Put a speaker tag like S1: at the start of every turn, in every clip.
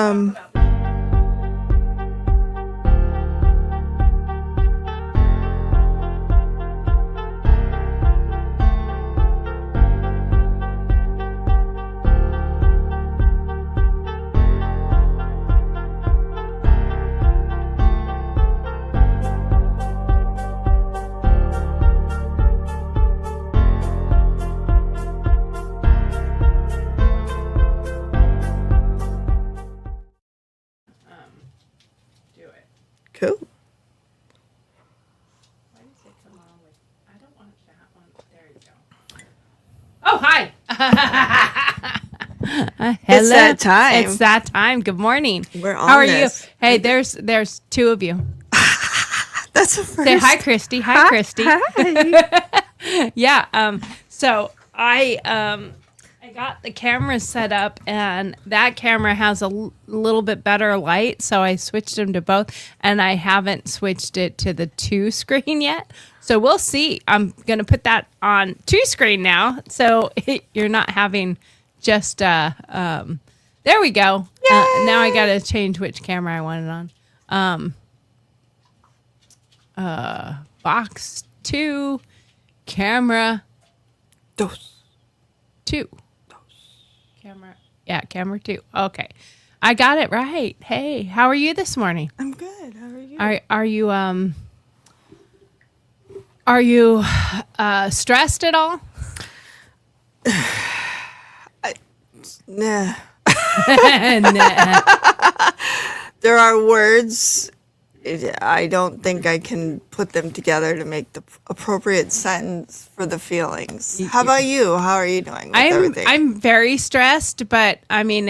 S1: Do it.
S2: Cool.
S1: Why does it come on with? I don't want that one. There you go. Oh, hi. Hello.
S2: It's that time.
S1: It's that time. Good morning.
S2: We're on
S1: How are
S2: this.
S1: you? Hey, there's two of you.
S2: That's the first.
S1: Say hi, Christy. Hi, Christy.
S2: Hi.
S1: Yeah. So I got the camera set up, and that camera has a little bit better light, so I switched them to both, and I haven't switched it to the 2 screen yet. So we'll see. I'm gonna put that on 2 screen now, so you're not having just there we go. Now I gotta change which camera I want it on. Box 2, camera
S2: Dos.
S1: 2. Camera 2. Okay. I got it right. Hey, how are you this morning?
S2: I'm good. How are you?
S1: Are you stressed at all?
S2: Nah.
S1: Nah.
S2: There are words. I don't think I can put them together to make the appropriate sentence for the feelings. How about you? How are you doing with everything?
S1: I'm very stressed, but I mean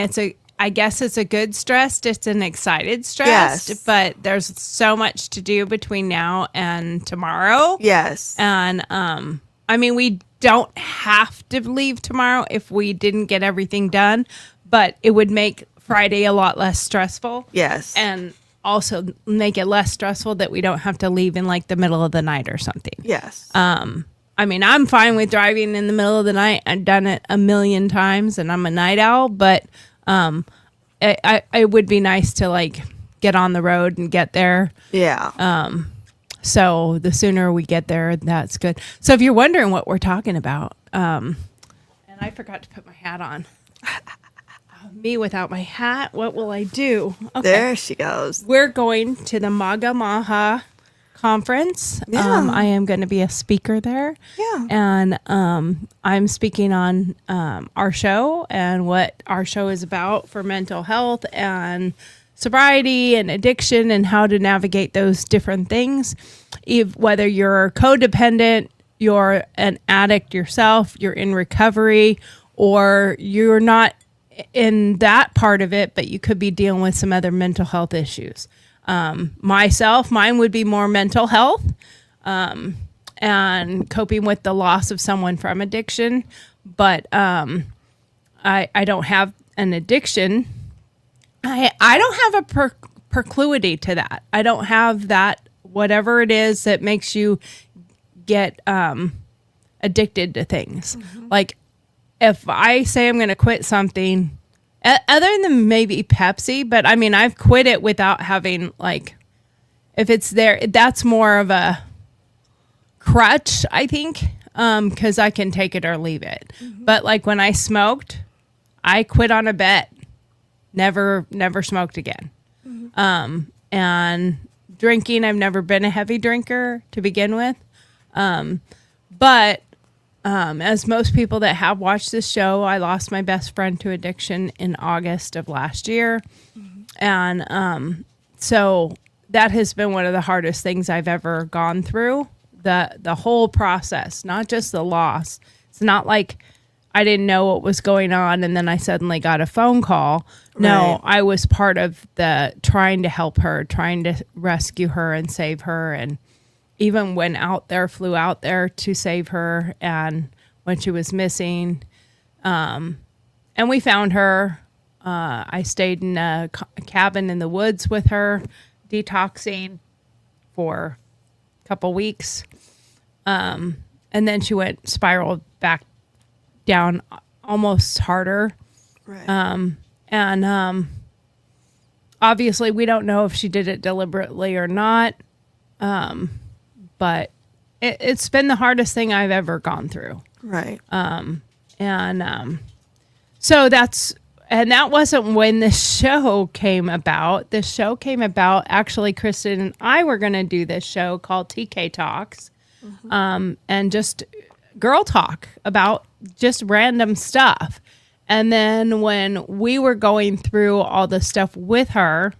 S1: I guess it's a good stressed. It's an excited stressed,
S2: Yes.
S1: but there's so much to do between now and tomorrow.
S2: Yes.
S1: And I mean, we don't have to leave tomorrow if we didn't get everything done, but it would make Friday a lot less stressful.
S2: Yes.
S1: And also make it less stressful that we don't have to leave in like the middle of the night or something.
S2: Yes.
S1: I mean, I'm fine with driving in the middle of the night. I've done it a million times and I'm a night owl, but it would be nice to like get on the road and get there.
S2: Yeah.
S1: So the sooner we get there, that's good. So if you're wondering what we're talking about, and I forgot to put my hat on. Me without my hat, what will I do? Okay.
S2: There she goes.
S1: We're going to the Maga Maha conference.
S2: Yeah.
S1: I am going to be a speaker there.
S2: Yeah.
S1: And I'm speaking on our show and what our show is about for mental health and sobriety and addiction and how to navigate those different things. Whether you're codependent, you're an addict yourself, you're in recovery, or you're not in that part of it, but you could be dealing with some other mental health issues. Mine would be more mental health and coping with the loss of someone from addiction. But I don't have an addiction. I don't have a proclivity to that. I don't have that, whatever it is that makes you get addicted to things. Mm-hmm. Like, if I say I'm going to quit something, other than maybe Pepsi, but I mean, I've quit it without having like, if it's there, that's more of a crutch, I think, because I can take it or leave it. Mm-hmm. But like when I smoked, I quit on a bet, never smoked again. Mm-hmm. And drinking, I've never been a heavy drinker to begin with. But as most people that have watched this show, I lost my best friend to addiction in August of last year. Mm-hmm. And so that has been one of the hardest things I've ever gone through. The whole process, not just the loss. It's not like I didn't know what was going on and then I suddenly got a phone call. No, right. I was part of the trying to help her, trying to rescue her and save her, and even flew out there to save her and when she was missing. And we found her. I stayed in a cabin in the woods with her, detoxing for a couple weeks. And then she spiraled back down almost harder.
S2: Right.
S1: obviously we don't know if she did it deliberately or not. But it's been the hardest thing I've ever gone through.
S2: Right.
S1: So that wasn't when the show came about. The show came about, actually, Kristen and I were going to do this show called TK Talks, and just girl talk about just random stuff. And then when we were going through all the stuff with her,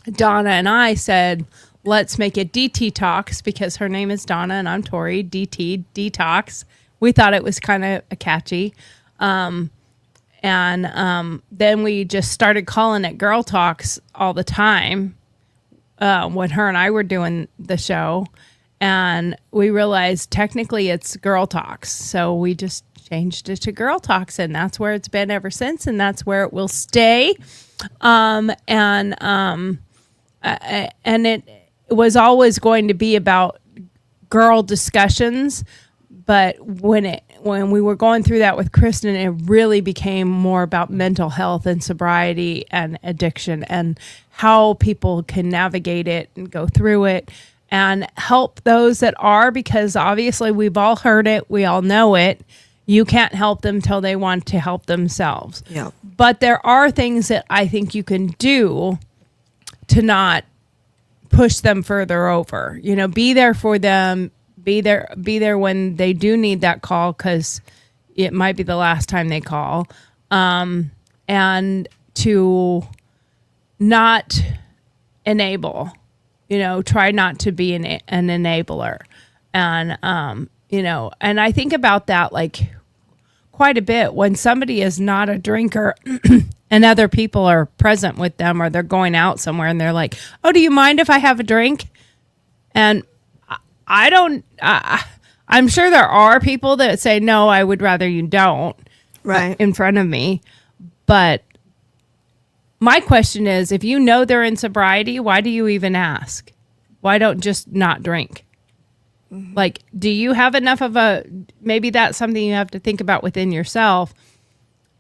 S1: Donna and I said, let's make it DT Talks, because her name is Donna and I'm Tori. DT, Detox. We thought it was kind of catchy. Then we just started calling it Girl Talks all the time when her and I were doing the show. And we realized technically it's Girl Talks. So we just changed it to Girl Talks, and that's where it's been ever since, and that's where it will stay. And it was always going to be about girl discussions, but when we were going through that with Kristen, it really became more about mental health and sobriety and addiction and how people can navigate it and go through it and help those that are, because obviously we've all heard it, we all know it. You can't help them till they want to help themselves.
S2: Yeah.
S1: But there are things that I think you can do to not push them further over. You know, be there for them. Be there when they do need that call, because it might be the last time they call. And to not enable. You know, try not to be an enabler. And you know, and I think about that like quite a bit when somebody is not a drinker and other people are present with them, or they're going out somewhere and they're like, oh, do you mind if I have a drink? And I don't, I'm sure there are people that say, no, I would rather you don't,
S2: right,
S1: in front of me. But my question is, if you know they're in sobriety, why do you even ask? Why don't just not drink? Like, do you have enough of maybe that's something you have to think about within yourself.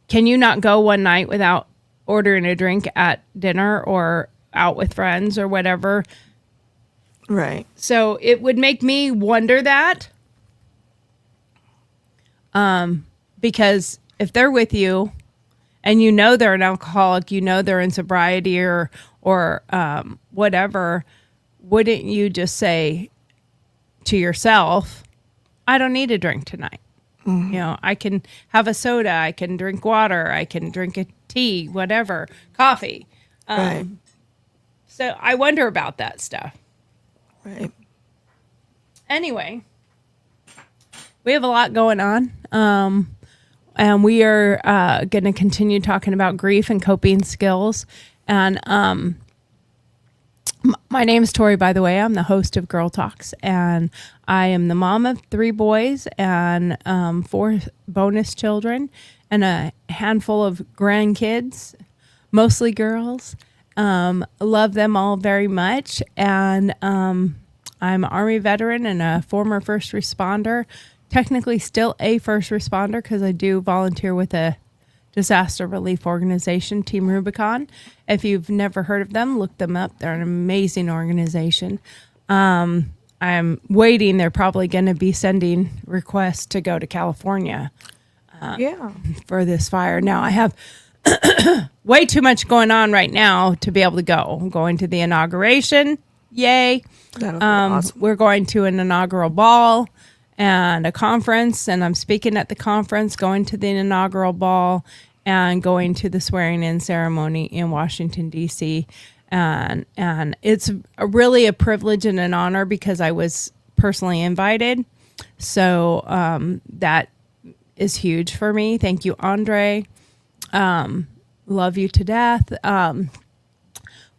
S1: Can you not go one night without ordering a drink at dinner or out with friends or whatever?
S2: Right.
S1: So it would make me wonder that. Because if they're with you and you know they're an alcoholic, you know they're in sobriety or whatever, wouldn't you just say to yourself, I don't need a drink tonight. Mm-hmm. You know, I can have a soda, I can drink water, I can drink a tea, whatever, coffee.
S2: Right.
S1: So I wonder about that stuff.
S2: Right.
S1: Anyway, we have a lot going on. And we are going to continue talking about grief and coping skills. And my name is Tori, by the way. I'm the host of Girl Talks, and I am the mom of 3 boys and 4 bonus children and a handful of grandkids, mostly girls. Love them all very much. And I'm an Army veteran and a former first responder, technically still a first responder because I do volunteer with a disaster relief organization, Team Rubicon. If you've never heard of them, look them up. They're an amazing organization. I'm waiting. They're probably going to be sending requests to go to California for this fire. Now, I have way too much going on right now to be able to go. I'm going to the inauguration. Yay.
S2: That'll be awesome.
S1: We're going to an inaugural ball and a conference, and I'm speaking at the conference, going to the inaugural ball, and going to the swearing-in ceremony in Washington, D.C. And it's really a privilege and an honor because I was personally invited. So that is huge for me. Thank you, Andre. Love you to death.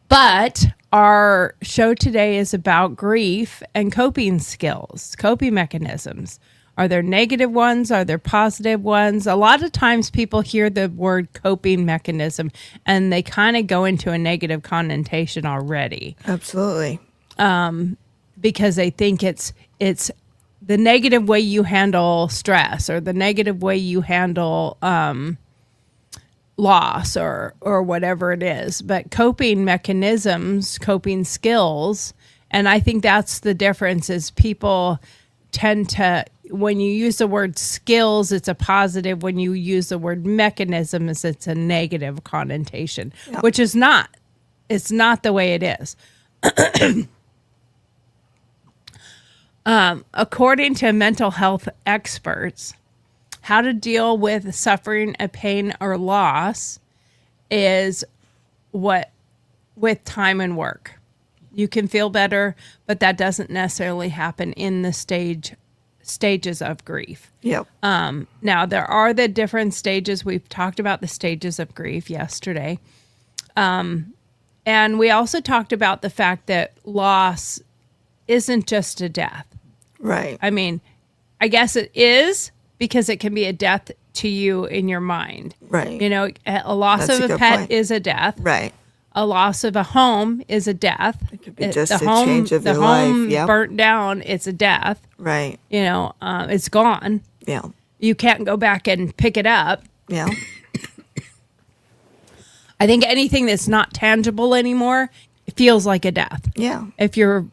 S1: But our show today is about grief and coping skills, coping mechanisms. Are there negative ones? Are there positive ones? A lot of times people hear the word coping mechanism and they kind of go into a negative connotation already.
S2: Absolutely.
S1: Because they think it's the negative way you handle stress or the negative way you handle loss or whatever it is, but coping mechanisms, coping skills, and I think that's the difference is people tend to, when you use the word skills, it's a positive. When you use the word mechanisms, it's a negative connotation, which is not. It's not the way it is. According to mental health experts, how to deal with suffering, a pain, or loss is what with time and work. You can feel better, but that doesn't necessarily happen in the stages of grief.
S2: Yep.
S1: Now, there are the different stages. We've talked about the stages of grief yesterday. And we also talked about the fact that loss isn't just a death.
S2: Right.
S1: I mean, I guess it is because it can be a death to you in your mind.
S2: Right.
S1: You know, a loss
S2: That's
S1: of
S2: a
S1: a
S2: good
S1: pet
S2: point.
S1: is a death.
S2: Right.
S1: A loss of a home is a death.
S2: It could be just a change of your
S1: the
S2: life.
S1: home
S2: Yep.
S1: burnt down, it's a death.
S2: Right.
S1: You know, it's gone.
S2: Yeah.
S1: You can't go back and pick it up.
S2: Yeah.
S1: I think anything that's not tangible anymore, it feels like a death.
S2: Yeah.
S1: If your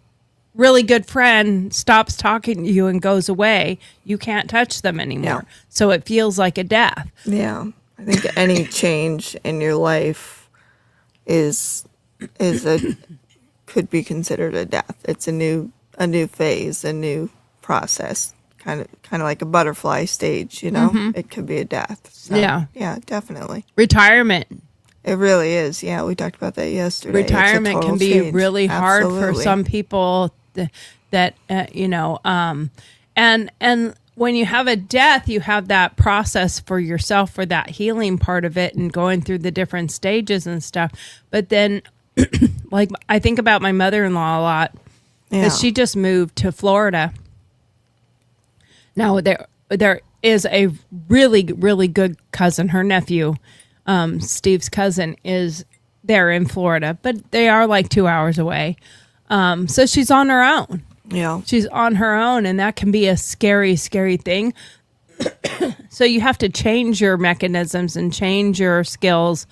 S1: really good friend stops talking to you and goes away, you can't touch them anymore.
S2: Yeah.
S1: So it feels like a death.
S2: Yeah. I think any change in your life could be considered a death. It's a new phase, a new process, kind of like a butterfly stage, you know. It could be a death. So,
S1: Yeah.
S2: Yeah, definitely.
S1: Retirement.
S2: It really is. Yeah, we talked about that yesterday. It's a
S1: Retirement
S2: total
S1: can be
S2: change.
S1: really hard for
S2: Absolutely.
S1: some people that you know, and when you have a death, you have that process for yourself for that healing part of it and going through the different stages and stuff. But then, like, I think about my mother-in-law a lot
S2: Yeah.
S1: because she just moved to Florida. Now there is a really, really good cousin, her nephew, Steve's cousin is there in Florida, but they are like 2 hours away. So she's on her own.
S2: Yeah.
S1: She's on her own, and that can be a scary, scary thing. So you have to change your mechanisms and change your skills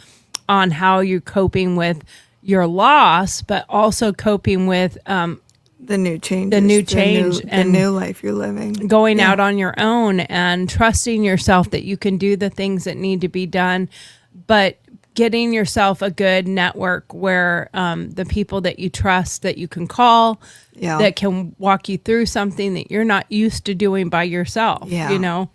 S1: on how you're coping with your loss, but also coping with
S2: The new change.
S1: The new change
S2: The
S1: and
S2: new life you're living.
S1: going out on your own and trusting yourself that you can do the things that need to be done, but getting yourself a good network where the people that you trust that you can call
S2: Yeah.
S1: that can walk you through something that you're not used to doing by yourself.
S2: Yeah.
S1: You know?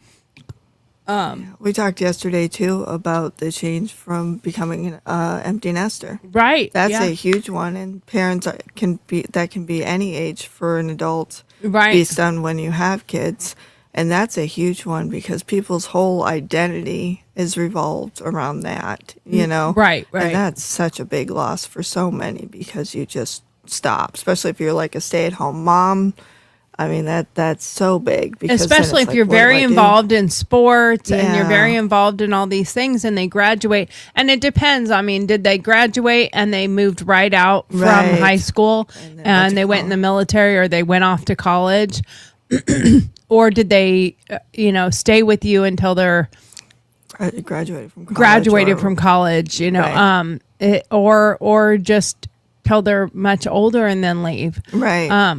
S2: We talked yesterday too about the change from becoming an empty nester.
S1: Right.
S2: That's
S1: yeah.
S2: a huge one, and parents can be any age for an adult
S1: Right.
S2: based on when you have kids, and that's a huge one because people's whole identity is revolved around that. You know,
S1: Right, right.
S2: And that's such a big loss for so many because you just stop, especially if you're like a stay-at-home mom. I mean that's so big because then
S1: Especially
S2: it's
S1: if
S2: like,
S1: you're
S2: what do
S1: very
S2: I do?
S1: involved in sports and you're
S2: Yeah.
S1: very involved in all these things and they graduate. And it depends. I mean, did they graduate and they moved right out from
S2: Right.
S1: high school
S2: then
S1: and
S2: went
S1: they
S2: to
S1: went in the
S2: college.
S1: military or they went off to college? Or did they, stay with you until they're
S2: Graduated from college.
S1: graduated
S2: or-
S1: from college,
S2: Right.
S1: or just till they're much older and then leave.
S2: right.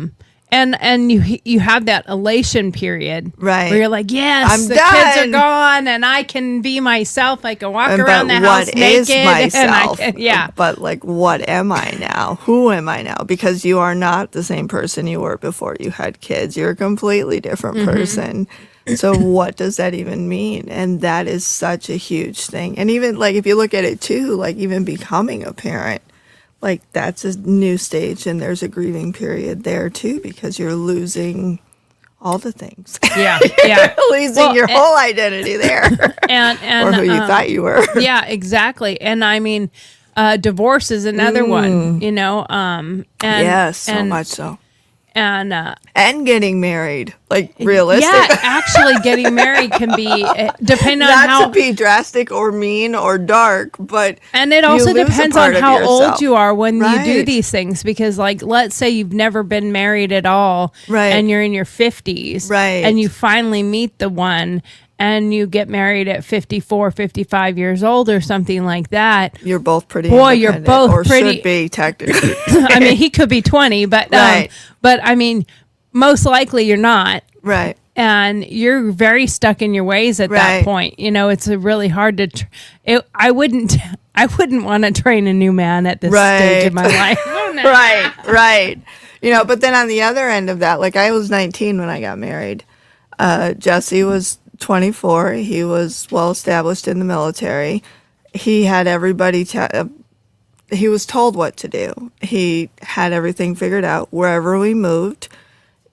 S1: And you have that elation period,
S2: Right.
S1: Where you're like, yes,
S2: I'm
S1: the kids are
S2: done.
S1: gone, and I can be myself. I can walk
S2: And
S1: around the
S2: but
S1: house
S2: what
S1: naked,
S2: is myself?
S1: and yeah,
S2: But like, what am I now? Who am I now? Because you are not the same person you were before you had kids. You're a completely different
S1: Mm-hmm.
S2: person. So what does that even mean? And that is such a huge thing. And even like if you look at it too, like even becoming a parent, like that's a new stage, and there's a grieving period there too because you're losing all the things.
S1: yeah, yeah,
S2: Losing
S1: Well,
S2: your whole identity there,
S1: and
S2: or who you thought you were.
S1: yeah, exactly. And I mean, divorce is another one, and
S2: Yes, so
S1: and,
S2: much so.
S1: and
S2: And getting married, like realistic.
S1: yeah, actually, getting married can be depending on
S2: Not
S1: how.
S2: to be drastic or mean or dark, but
S1: And it
S2: you
S1: also
S2: lose a
S1: depends
S2: part
S1: on
S2: of
S1: how old
S2: yourself.
S1: you are when you do
S2: Right.
S1: these things. Because, like, let's say you've never been married at all,
S2: Right.
S1: and you're in your 50s,
S2: Right.
S1: and you finally meet the one, and you get married at 54, 55 years old or something like that.
S2: You're both pretty
S1: Boy, you're
S2: independent,
S1: both
S2: or
S1: pretty-
S2: should be technically.
S1: I mean, he could be 20, but
S2: Right.
S1: but I mean, most likely you're not.
S2: Right.
S1: And you're very stuck in your ways at that
S2: Right.
S1: point. You know, it's a really hard to. I wouldn't want to train a new man at this stage of my life. Oh, no.
S2: Right. You know, but then on the other end of that, like I was 19 when I got married. Jesse was 24. He was well established in the military. He had everybody. He was told what to do. He had everything figured out. Wherever we moved,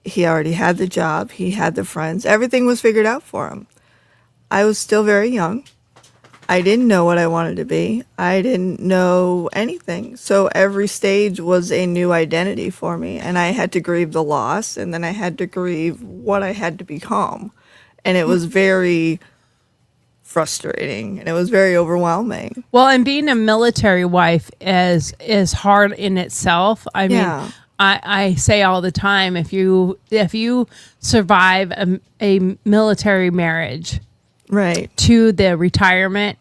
S2: he already had the job. He had the friends. Everything was figured out for him. I was still very young. I didn't know what I wanted to be. I didn't know anything. So every stage was a new identity for me. And I had to grieve the loss. And then I had to grieve what I had to become. And it was very frustrating. And it was very overwhelming.
S1: Well, and being a military wife is hard in itself. I mean,
S2: Yeah.
S1: I say all the time, if you survive a military marriage
S2: Right.
S1: to the retirement,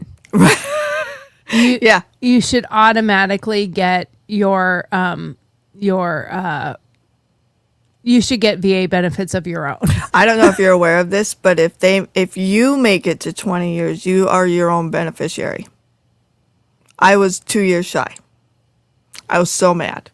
S2: Yeah.
S1: you should automatically get you should get VA benefits of your own.
S2: I don't know if you're aware of this, but if you make it to 20 years, you are your own beneficiary. I was 2 years shy. I was so mad.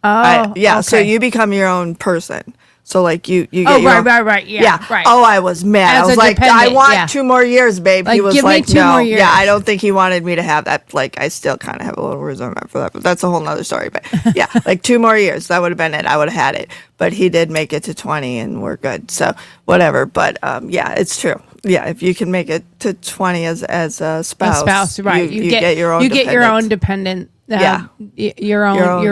S1: Oh,
S2: So
S1: okay.
S2: you become your own person. So like you get
S1: Oh,
S2: your own,
S1: right. Yeah, right.
S2: Oh, I was mad.
S1: As
S2: I was
S1: a
S2: like, I
S1: dependent,
S2: want
S1: yeah.
S2: 2 more years, babe.
S1: Like,
S2: He was
S1: give me
S2: like,
S1: 2
S2: no.
S1: more years.
S2: Yeah, I don't think he wanted me to have that. Like, I still kind of have a little resentment for that, but that's a whole nother story. But yeah, like 2 more years, that would have been it. I would have had it. But he did make it to 20, and we're good. So whatever. But yeah, it's true. Yeah, if you can make it to 20 as a spouse,
S1: Right?
S2: you get your own.
S1: You get your own
S2: dependence.
S1: dependent. Your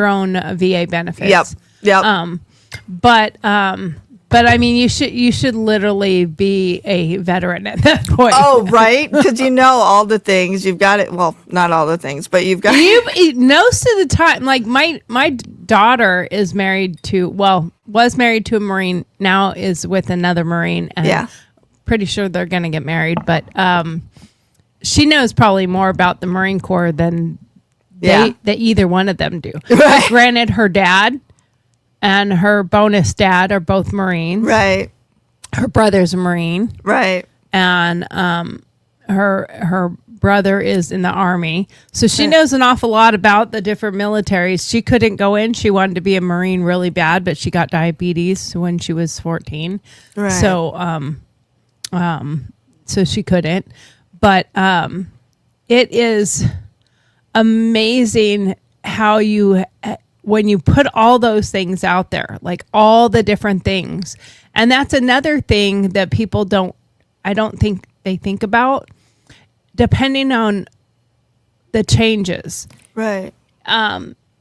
S1: own VA benefits.
S2: Yep.
S1: But I mean, you should literally be a veteran at that point.
S2: Oh, right. Because you know all the things. You've got it. Well, not all the things, but you've got
S1: Most of the time, like my daughter is was married to a Marine, now is with another Marine, and
S2: Yeah.
S1: pretty sure they're going to get married. But she knows probably more about the Marine Corps than that either one of them do.
S2: Right.
S1: Granted, her dad and her bonus dad are both Marines.
S2: Right.
S1: Her brother's a Marine.
S2: Right.
S1: And her brother is in the Army, so she knows an awful lot about the different militaries. She couldn't go in. She wanted to be a Marine really bad, but she got diabetes when she was 14.
S2: Right.
S1: So so she couldn't. But it is amazing how when you put all those things out there, like all the different things. And that's another thing that people I don't think they think about, depending on the changes.
S2: Right.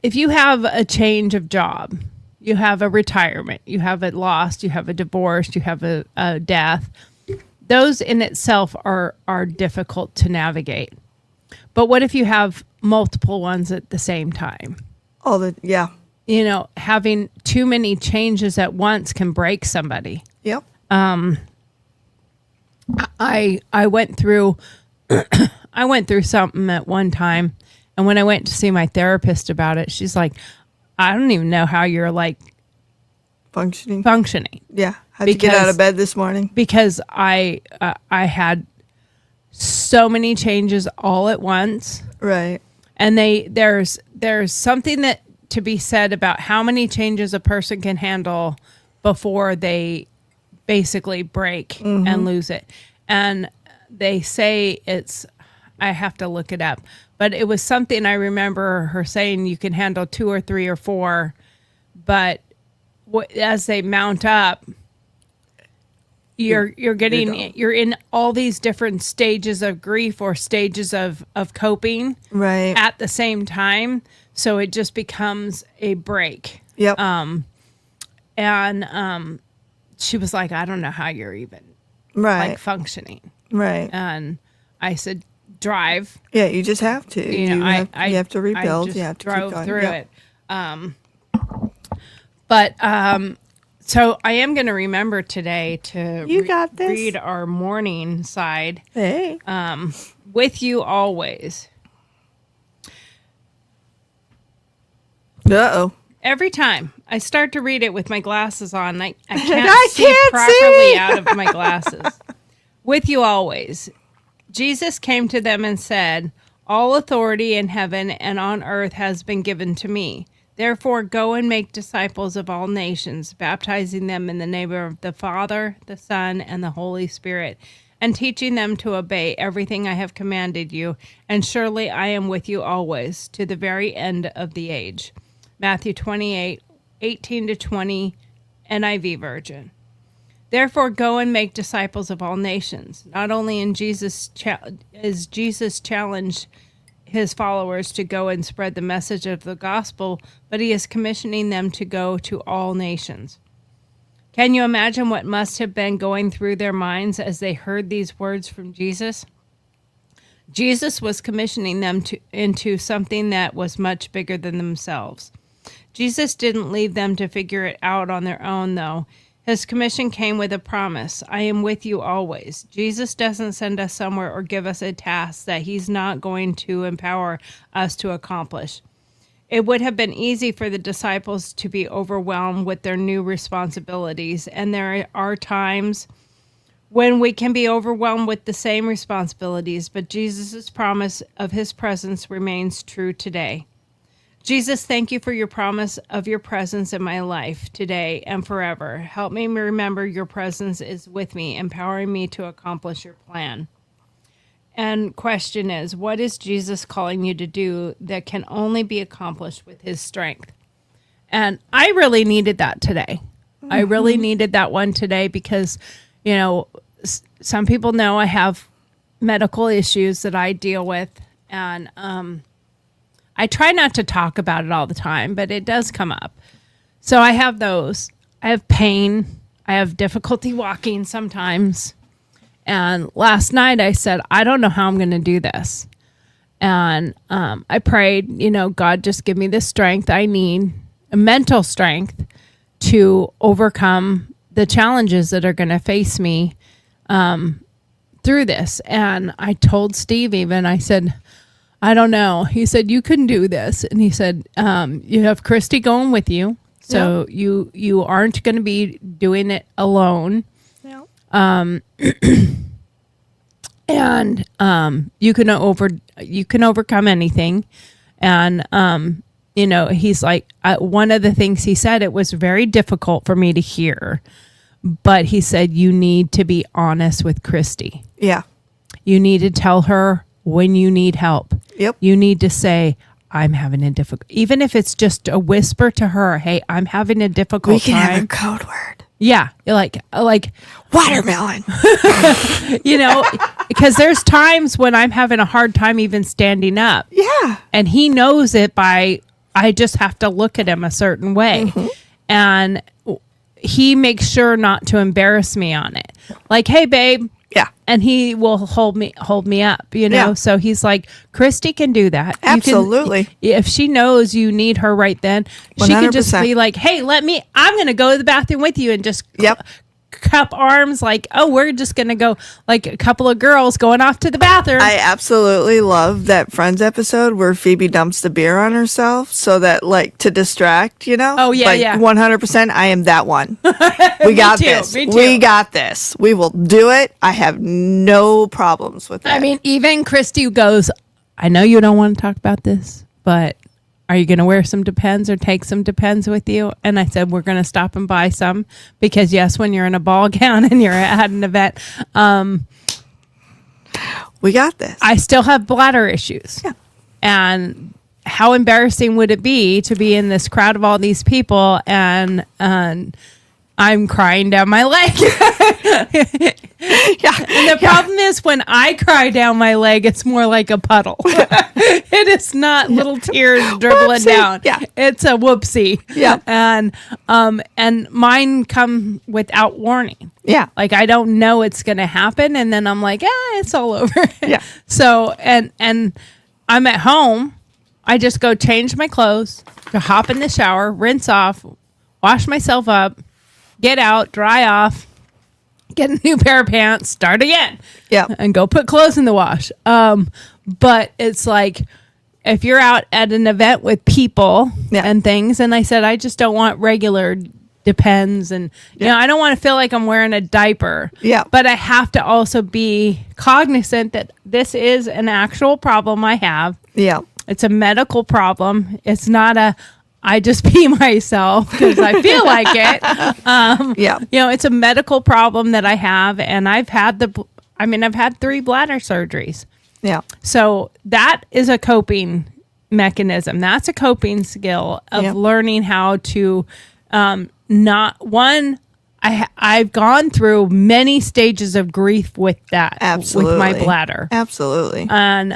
S1: If you have a change of job, you have a retirement, you have a loss, you have a divorce, you have a death, those in itself are difficult to navigate. But what if you have multiple ones at the same time?
S2: Yeah.
S1: You know, having too many changes at once can break somebody.
S2: Yep.
S1: I went through something at one time, and when I went to see my therapist about it, she's like, I don't even know how you're like functioning.
S2: Yeah. How'd you get out of bed this morning?
S1: Because I had so many changes all at once.
S2: Right.
S1: And there's something that to be said about how many changes a person can handle before they basically break and lose it. And they say I have to look it up, but it was something I remember her saying you can handle 2 or 3 or 4, but as they mount up, you're in all these different stages of grief or stages of coping
S2: Right.
S1: at the same time. So it just becomes a break.
S2: Yep.
S1: And she was like, I don't know how you're even
S2: right.
S1: like functioning.
S2: Right.
S1: And I said, drive.
S2: Yeah, you just have to.
S1: You know,
S2: you have to rebuild.
S1: I just
S2: You have to
S1: drove
S2: keep going.
S1: through
S2: Yep.
S1: it. But So I am going to remember today to
S2: You got this.
S1: read our morning side.
S2: Hey.
S1: With you always.
S2: Uh-oh.
S1: Every time I start to read it with my glasses on, I can't
S2: I
S1: see
S2: can't
S1: properly
S2: see.
S1: out of my glasses. With you always. Jesus came to them and said, "All authority in heaven and on earth has been given to me. Therefore, go and make disciples of all nations, baptizing them in the name of the Father, the Son, and the Holy Spirit, and teaching them to obey everything I have commanded you. And surely I am with you always, to the very end of the age." Matthew 28:18-20, NIV version. Therefore, go and make disciples of all nations. Not only is Jesus challenged his followers to go and spread the message of the gospel, but he is commissioning them to go to all nations. Can you imagine what must have been going through their minds as they heard these words from Jesus? Jesus was commissioning them into something that was much bigger than themselves. Jesus didn't leave them to figure it out on their own, though. His commission came with a promise. I am with you always. Jesus doesn't send us somewhere or give us a task that he's not going to empower us to accomplish. It would have been easy for the disciples to be overwhelmed with their new responsibilities, and there are times when we can be overwhelmed with the same responsibilities, but Jesus' promise of his presence remains true today. Jesus, thank you for your promise of your presence in my life today and forever. Help me remember your presence is with me, empowering me to accomplish your plan. And question is, what is Jesus calling you to do that can only be accomplished with his strength? And I really needed that today. Mm-hmm. I really needed that one today because, you know, some people know I have medical issues that I deal with, and I try not to talk about it all the time, but it does come up. So I have those. I have pain. I have difficulty walking sometimes. And last night I said, I don't know how I'm going to do this. And I prayed, you know, God, just give me the strength I need, a mental strength to overcome the challenges that are going to face me through this. And I told Steve even, I said, I don't know. He said, you can do this. And he said, you have Christy going with you. So yep. you aren't going to be doing it alone.
S2: Yep.
S1: And you can overcome anything. And, you know, he's like, one of the things he said, it was very difficult for me to hear. But he said, you need to be honest with Christy.
S2: Yeah.
S1: You need to tell her when you need help.
S2: Yep.
S1: You need to say, I'm having a difficult, even if it's just a whisper to her, hey, I'm having a difficult time.
S2: We can have a code word.
S1: Yeah. You're like
S2: watermelon.
S1: You know, because there's times when I'm having a hard time even standing up.
S2: Yeah.
S1: And he knows it I just have to look at him a certain way. Mm-hmm. And he makes sure not to embarrass me on it. Like, hey, babe.
S2: Yeah.
S1: And he will hold me up, you know? Yeah. So he's like, Christy can do that.
S2: Absolutely.
S1: If she knows you need her right then, 100%. She can just be like, hey, I'm going to go to the bathroom with you and just cup arms like, oh, we're just going to go like a couple of girls going off to the bathroom.
S2: I absolutely love that Friends episode where Phoebe dumps the beer on herself so that like to distract, you know?
S1: Oh, yeah,
S2: like,
S1: yeah.
S2: 100%. I am that one. We got this.
S1: Me too.
S2: We got this. We will do it. I have no problems with that.
S1: I mean, even Christy goes, I know you don't want to talk about this, but are you going to wear some Depends or take some Depends with you? And I said, we're going to stop and buy some because, yes, when you're in a ball gown and you're at an event,
S2: we got this.
S1: I still have bladder issues.
S2: Yeah.
S1: And how embarrassing would it be to be in this crowd of all these people and I'm crying down my leg.
S2: Yeah.
S1: And the problem is when I cry down my leg, it's more like a puddle. It is not little tears dribbling down.
S2: Yeah.
S1: It's a whoopsie.
S2: Yeah.
S1: And mine come without warning.
S2: Yeah.
S1: Like I don't know it's going to happen. And then I'm like, it's all over.
S2: Yeah.
S1: So, and I'm at home. I just go change my clothes, to hop in the shower, rinse off, wash myself up, get out, dry off, get a new pair of pants, start again.
S2: Yeah.
S1: And go put clothes in the wash. But it's like if you're out at an event with people and things, and I said, I just don't want regular Depends, and you know, I don't want to feel like I'm wearing a diaper.
S2: Yeah.
S1: But I have to also be cognizant that this is an actual problem I have.
S2: Yeah.
S1: It's a medical problem. It's not a I just pee myself because I feel like it. You know, it's a medical problem that I have, and I've had I've had 3 bladder surgeries.
S2: Yeah.
S1: So that is a coping mechanism. That's a coping skill of learning how to I've gone through many stages of grief with that.
S2: Absolutely.
S1: With my bladder.
S2: Absolutely.
S1: And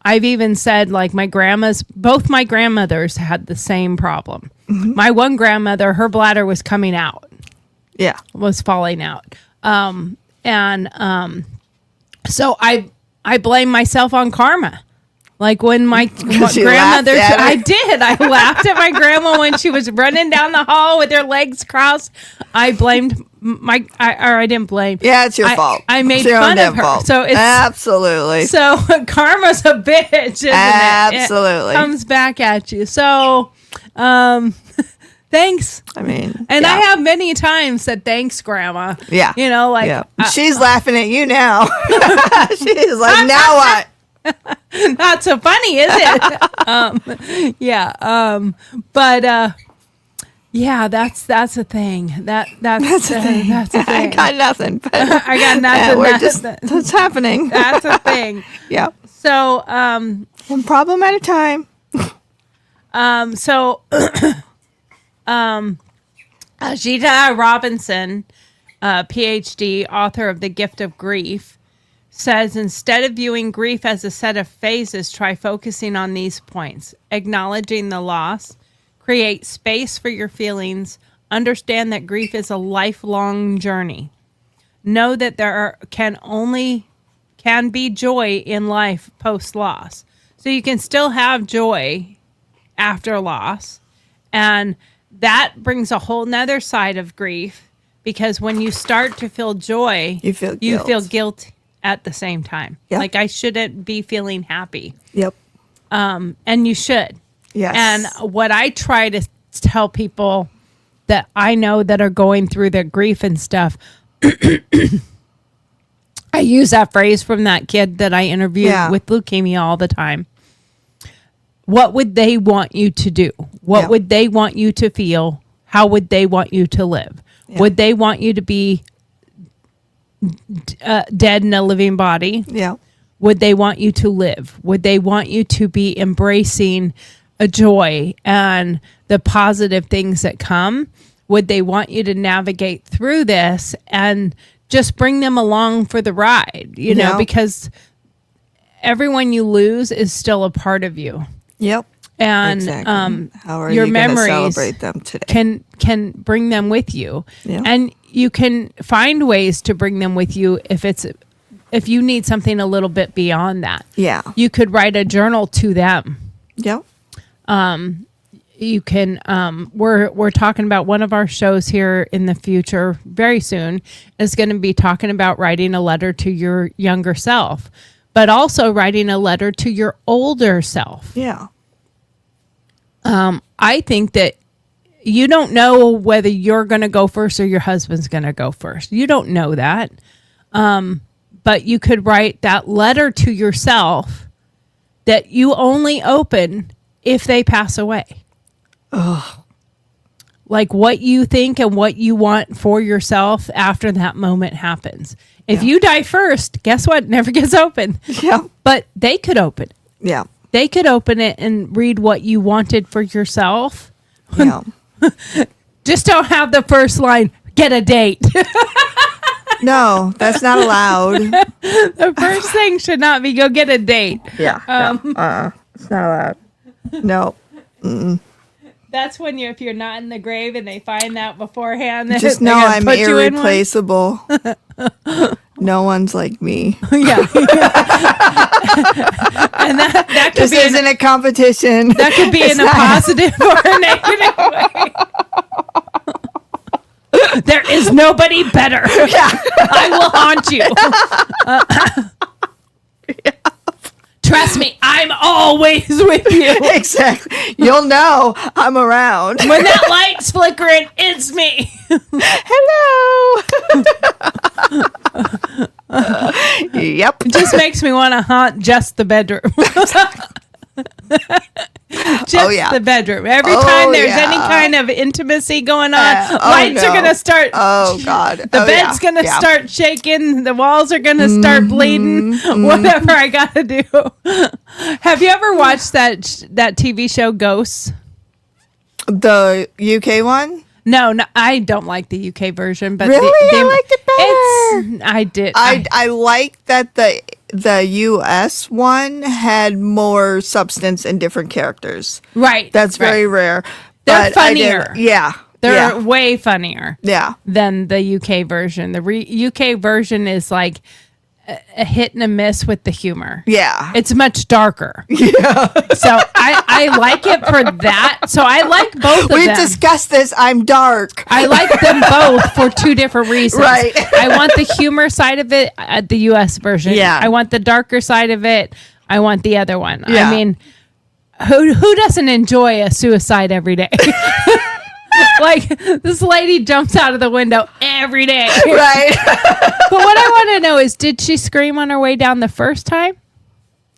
S1: I've even said, like, both my grandmothers had the same problem. Mm-hmm. My one grandmother, her bladder was coming out.
S2: Yeah.
S1: Was falling out. So I blame myself on karma. Like when my grandmother, I laughed at my grandma when she was running down the hall with her legs crossed. I blamed I didn't blame.
S2: Yeah, it's your fault.
S1: I made fun of her.
S2: Fault.
S1: So it's
S2: absolutely.
S1: So karma's a bitch, isn't
S2: absolutely.
S1: It comes back at you. So, thanks.
S2: I mean,
S1: and I have many times said thanks, Grandma.
S2: Yeah.
S1: You know, like
S2: she's laughing at you now. She's like, now what?
S1: Not so funny, is it? That's a thing. That's a thing.
S2: I got nothing. But
S1: I got nothing.
S2: That's happening.
S1: That's a thing.
S2: Yeah.
S1: So,
S2: one problem at a time.
S1: Ajita Robinson, PhD, author of The Gift of Grief, says instead of viewing grief as a set of phases, try focusing on these points. Acknowledging the loss, create space for your feelings, understand that grief is a lifelong journey. Know that there can be joy in life post-loss. So you can still have joy after loss. And that brings a whole nother side of grief, because when you start to feel joy, you feel guilt at the same time. Yep. Like, I shouldn't be feeling happy.
S2: Yep.
S1: And you should.
S2: Yes.
S1: And what I try to tell people that I know that are going through their grief and stuff, I use that phrase from that kid that I interviewed with leukemia all the time. What would they want you to do? What would they want you to feel? How would they want you to live? Yeah. Would they want you to be dead in a living body?
S2: Yeah.
S1: Would they want you to live? Would they want you to be embracing a joy and the positive things that come? Would they want you to navigate through this and just bring them along for the ride? You know, because everyone you lose is still a part of you.
S2: Yep.
S1: And
S2: how are
S1: your
S2: you
S1: memories
S2: celebrate them today?
S1: Can bring them with you.
S2: Yeah.
S1: And you can find ways to bring them with you if you need something a little bit beyond that.
S2: Yeah.
S1: You could write a journal to them.
S2: Yep.
S1: You can we're talking about one of our shows here in the future very soon is going to be talking about writing a letter to your younger self, but also writing a letter to your older self.
S2: Yeah.
S1: I think that you don't know whether you're going to go first or your husband's going to go first. You don't know that. But you could write that letter to yourself that you only open if they pass away.
S2: Ugh.
S1: Like what you think and what you want for yourself after that moment happens. If you die first, guess what? It never gets open.
S2: Yeah.
S1: But they could open it.
S2: Yeah.
S1: They could open it and read what you wanted for yourself.
S2: Yeah.
S1: Just don't have the first line, get a date.
S2: No, that's not allowed.
S1: The first thing should not be go get a date.
S2: Yeah. It's not allowed. No. Mm-mm.
S1: That's when if you're not in the grave and they find out beforehand.
S2: Just know I'm irreplaceable. No one's like me.
S1: Yeah. And that could
S2: this isn't a competition.
S1: That could be in a positive or a negative way. There is nobody better. I will haunt you. Trust me, I'm always with you.
S2: Exactly. You'll know I'm around.
S1: When that light's flickering, it's me.
S2: Hello. Yep.
S1: It just makes me want to haunt just the bedroom. Just the bedroom. Every time there's any kind of intimacy going on, lights are going to start.
S2: Oh, God.
S1: The bed's going to start shaking. The walls are going to start bleeding. Whatever I got to do. Have you ever watched that TV show Ghosts?
S2: The UK one?
S1: No, I don't like the UK version. But
S2: really? I liked it better.
S1: I did.
S2: I like that the US one had more substance and different characters.
S1: Right.
S2: That's very rare.
S1: They're funnier.
S2: Yeah.
S1: They're way funnier.
S2: Yeah.
S1: Than the UK version. The UK version is like a hit and a miss with the humor.
S2: Yeah.
S1: It's much darker.
S2: Yeah.
S1: So I like it for that. So I like both of them.
S2: We've discussed this. I'm dark.
S1: I like them both for two different reasons.
S2: Right.
S1: I want the humor side of it at the US version.
S2: Yeah.
S1: I want the darker side of it. I want the other one.
S2: Yeah.
S1: I mean, who doesn't enjoy a suicide every day? Like, this lady jumps out of the window every day.
S2: Right.
S1: But what I want to know is, did she scream on her way down the first time?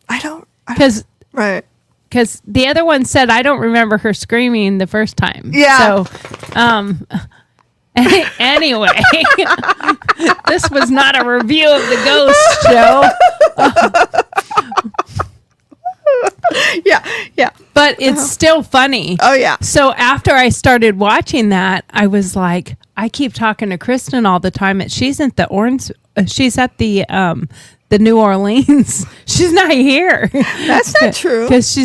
S1: Because
S2: right.
S1: Because the other one said, I don't remember her screaming the first time.
S2: Yeah.
S1: So, anyway, this was not a review of the Ghost show.
S2: Yeah.
S1: But it's still funny.
S2: Oh, yeah.
S1: So after I started watching that, I was like, I keep talking to Kristen all the time. She's at the she's at the New Orleans. She's not here.
S2: That's not true.
S1: Because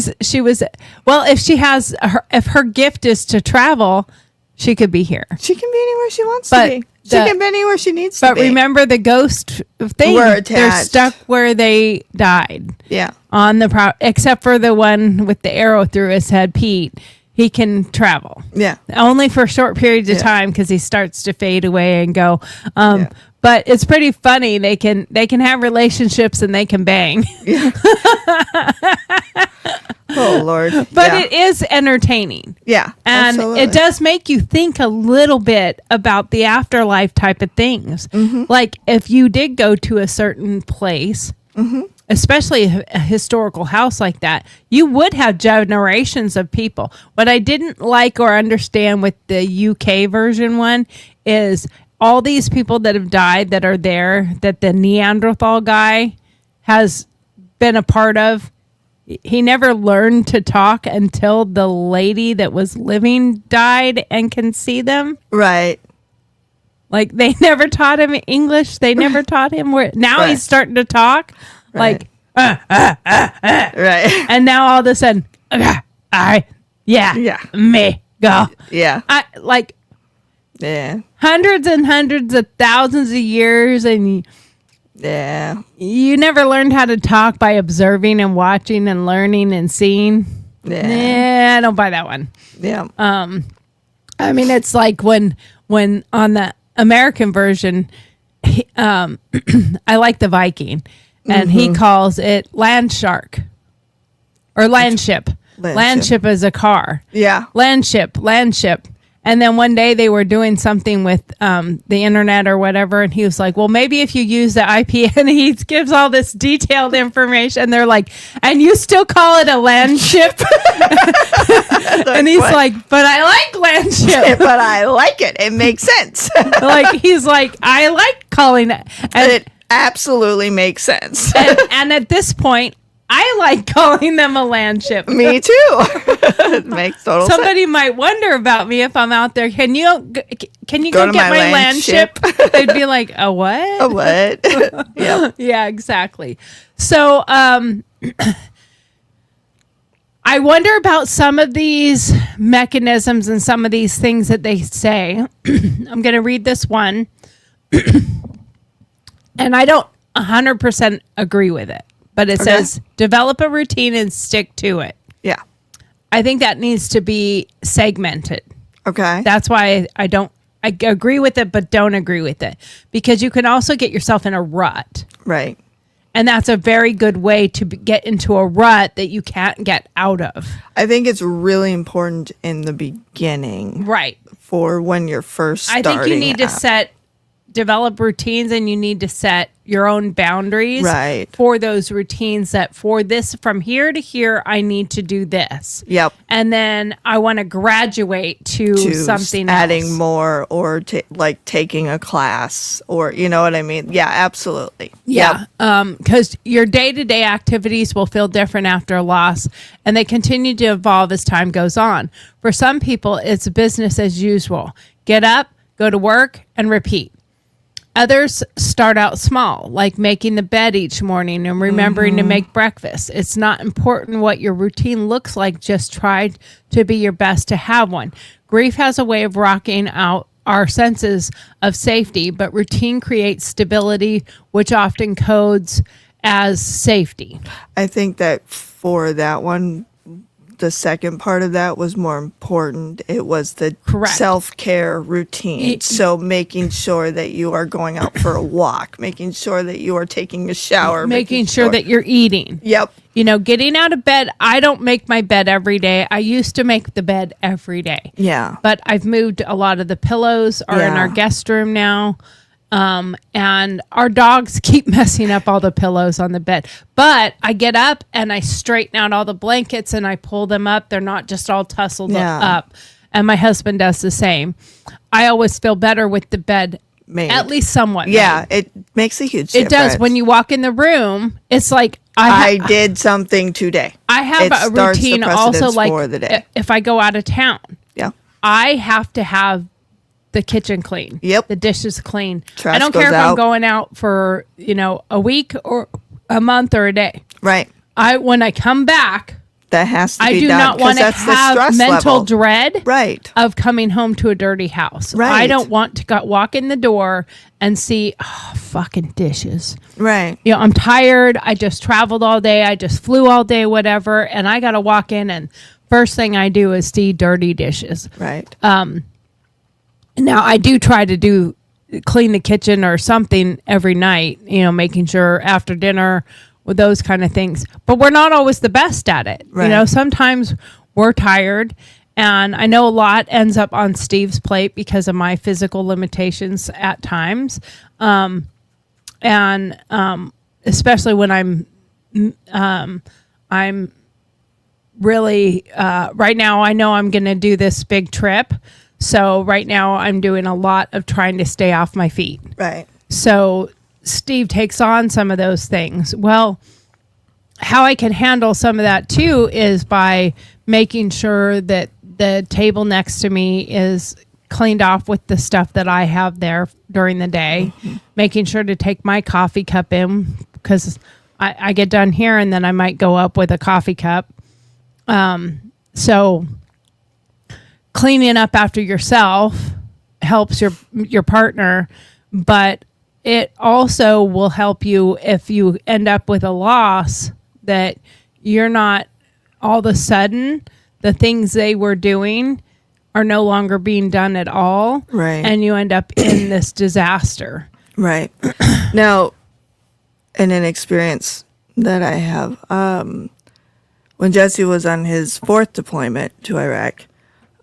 S1: if her gift is to travel, she could be here.
S2: She can be anywhere she wants to be. She can be anywhere she needs to be.
S1: But remember the ghost thing?
S2: We're attached.
S1: They're stuck where they died.
S2: Yeah.
S1: On except for the one with the arrow through his head, Pete. He can travel.
S2: Yeah.
S1: Only for short periods of time because he starts to fade away and go. But it's pretty funny. They can have relationships and they can bang.
S2: Yeah. Oh, Lord.
S1: But it is entertaining.
S2: Yeah.
S1: And it does make you think a little bit about the afterlife type of things. Mm-hmm. Like if you did go to a certain place, especially a historical house like that, you would have generations of people. What I didn't like or understand with the UK version one is all these people that have died that are there, that the Neanderthal guy has been a part of. He never learned to talk until the lady that was living died and can see them.
S2: Right.
S1: Like they never taught him English. They never taught him where. Now he's starting to talk.
S2: Right.
S1: Like,
S2: right.
S1: And now all of a sudden, me go.
S2: Yeah.
S1: Yeah. Hundreds and hundreds of thousands of years, and you never learned how to talk by observing and watching and learning and seeing. I don't buy that one.
S2: Yeah.
S1: I mean, it's like when on the American version, I like the Viking, and he calls it land shark or land ship. Land ship is a car.
S2: Yeah.
S1: Land ship. And then one day they were doing something with the internet or whatever. And he was like, well, maybe if you use the IP, and he gives all this detailed information. They're like, and you still call it a land ship? And he's like, but I like land ship.
S2: But I like it. It makes sense.
S1: He's like, I like calling it. And
S2: it absolutely makes sense.
S1: and at this point, I like calling them a land ship.
S2: Me too. It makes total sense.
S1: Somebody might wonder about me if I'm out there. Can you go get my land ship? They'd be like, a what?
S2: A what?
S1: Yep. Yeah, exactly. So I wonder about some of these mechanisms and some of these things that they say. I'm going to read this one. And I don't 100% agree with it. But it says, develop a routine and stick to it.
S2: Yeah.
S1: I think that needs to be segmented.
S2: Okay.
S1: That's why I don't I agree with it, but don't agree with it, because you can also get yourself in a rut.
S2: Right.
S1: And that's a very good way to get into a rut that you can't get out of.
S2: I think it's really important in the beginning.
S1: Right.
S2: For when you're first
S1: I
S2: starting
S1: think you need
S2: out.
S1: to develop routines, and you need to set your own boundaries
S2: Right.
S1: for those routines, that for this, from here to here, I need to do this.
S2: Yep.
S1: And then I want to graduate to something
S2: adding
S1: else.
S2: more, or like taking a class, or you know what I mean? Yeah, absolutely.
S1: Yeah.
S2: Yep.
S1: Because your day-to-day activities will feel different after a loss, and they continue to evolve as time goes on. For some people, it's business as usual. Get up, go to work, and repeat. Others start out small, like making the bed each morning and remembering to make breakfast. It's not important what your routine looks like. Just try to be your best to have one. Grief has a way of rocking out our senses of safety, but routine creates stability, which often codes as safety.
S2: I think that for that one, the second part of that was more important. It was the
S1: Correct.
S2: self-care routine. So making sure that you are going out for a walk, making sure that you are taking a shower,
S1: Making sure that you're eating.
S2: Yep.
S1: You know, getting out of bed. I don't make my bed every day. I used to make the bed every day.
S2: Yeah.
S1: But I've moved a lot of the pillows are in
S2: Yeah.
S1: our guest room now. And our dogs keep messing up all the pillows on the bed. But I get up and I straighten out all the blankets and I pull them up. They're not just all tussled
S2: Yeah.
S1: up. And my husband does the same. I always feel better with the bed
S2: Made.
S1: at least somewhat
S2: Yeah,
S1: made.
S2: it makes a huge
S1: It
S2: difference.
S1: does. When you walk in the room, it's like
S2: I did something today.
S1: I have
S2: It
S1: a
S2: starts the
S1: routine also,
S2: precedence
S1: like
S2: for the day.
S1: if I go out of town,
S2: Yeah.
S1: I have to have the kitchen clean.
S2: Yep.
S1: The dishes clean.
S2: Trash
S1: I don't
S2: goes
S1: care if I'm
S2: out.
S1: going out for, a week or a month or a day.
S2: Right.
S1: When I come back,
S2: That has to
S1: I
S2: be
S1: do
S2: done.
S1: not
S2: 'cause
S1: want to
S2: that's the
S1: have
S2: stress
S1: mental
S2: level.
S1: dread
S2: Right.
S1: of coming home to a dirty house. I
S2: Right.
S1: don't want to walk in the door and see fucking dishes.
S2: Right.
S1: I'm tired. I just traveled all day. I just flew all day, whatever. And I got to walk in, and first thing I do is see dirty dishes.
S2: Right.
S1: Now I do try to clean the kitchen or something every night, making sure after dinner with those kind of things, but we're not always the best at it.
S2: Right.
S1: Sometimes we're tired, and I know a lot ends up on Steve's plate because of my physical limitations at times. Especially when I'm really, right now I know I'm going to do this big trip. So right now I'm doing a lot of trying to stay off my feet.
S2: Right.
S1: So Steve takes on some of those things. Well, how I can handle some of that too is by making sure that the table next to me is cleaned off with the stuff that I have there during the day, making sure to take my coffee cup in because I get done here and then I might go up with a coffee cup. So cleaning up after yourself helps your partner, but it also will help you if you end up with a loss that you're not all of a sudden the things they were doing are no longer being done at all.
S2: Right.
S1: And you end up in this disaster.
S2: Right. Now, in an experience that I have, when Jesse was on his 4th deployment to Iraq,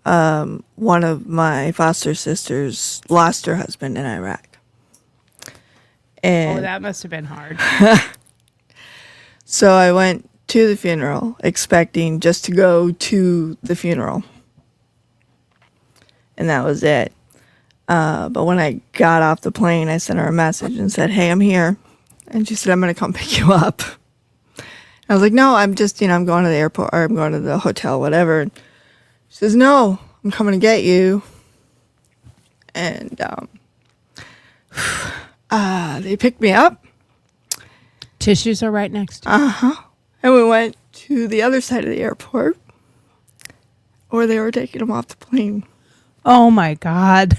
S2: one of my foster sisters lost her husband in Iraq. And
S1: That must have been hard.
S2: so I went to the funeral expecting just to go to the funeral. And that was it. But when I got off the plane, I sent her a message and said, "Hey, I'm here." And she said, "I'm going to come pick you up." I was like, "No, I'm just, I'm going to the airport, or I'm going to the hotel, whatever." She says, "No, I'm coming to get you." And they picked me up.
S1: Tissues are right next to you.
S2: And we went to the other side of the airport, or they were taking him off the plane.
S1: Oh my God.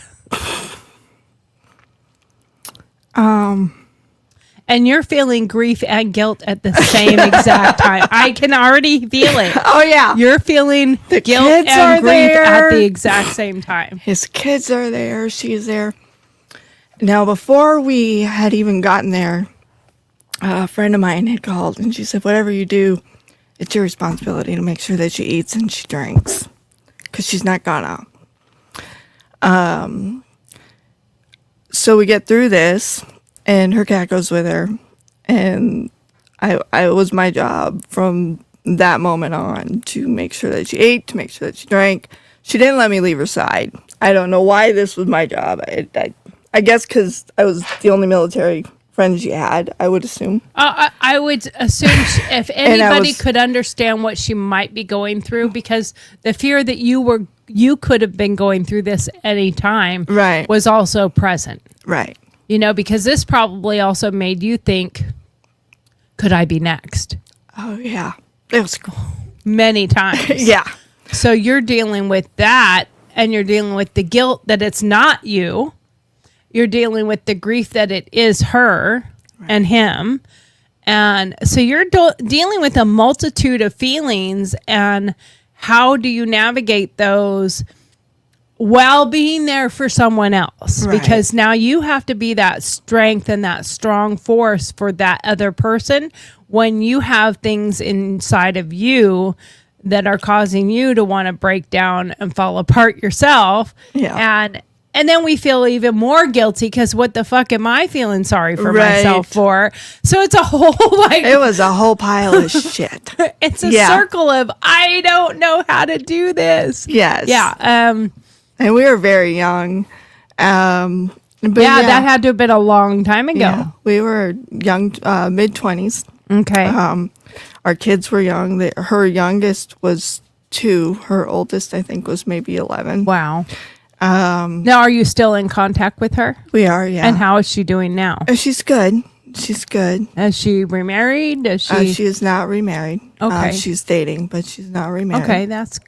S1: and you're feeling grief and guilt at the same exact time. I can already feel it.
S2: Oh yeah.
S1: You're feeling
S2: The
S1: guilt
S2: kids
S1: and
S2: are
S1: grief at
S2: there.
S1: the exact same time.
S2: His kids are there. She's there. Now, before we had even gotten there, a friend of mine had called and she said, whatever you do, it's your responsibility to make sure that she eats and she drinks because she's not gonna. So we get through this and her cat goes with her. And it was my job from that moment on to make sure that she ate, to make sure that she drank. She didn't let me leave her side. I don't know why this was my job. I guess because I was the only military friend she had, I would assume.
S1: I would assume if anybody could understand what she might be going through, because the fear that you could have been going through this any time,
S2: Right.
S1: was also present.
S2: Right.
S1: You know, because this probably also made you think, could I be next?
S2: Oh, yeah. It was cool.
S1: Many times.
S2: Yeah.
S1: So you're dealing with that, and you're dealing with the guilt that it's not you. You're dealing with the grief that it is her and him. And so you're dealing with a multitude of feelings, and how do you navigate those while being there for someone else?
S2: Right.
S1: Because now you have to be that strength and that strong force for that other person when you have things inside of you that are causing you to want to break down and fall apart yourself.
S2: Yeah.
S1: And then we feel even more guilty because what the fuck am I feeling sorry for
S2: Right.
S1: myself for? So it's a whole
S2: It was a whole pile of shit.
S1: it's a
S2: Yeah.
S1: circle of I don't know how to do this.
S2: Yes.
S1: Yeah.
S2: And we were very young. But
S1: That had to have been a long time ago.
S2: yeah, we were young, mid-20s.
S1: Okay.
S2: Our kids were young. Her youngest was 2. Her oldest, I think, was maybe 11.
S1: Wow. Now, are you still in contact with her?
S2: We are, yeah.
S1: And how is she doing now?
S2: She's good. She's good.
S1: Is she remarried? Is she?
S2: She is not remarried.
S1: Okay.
S2: She's dating, but she's not remarried.
S1: Okay, that's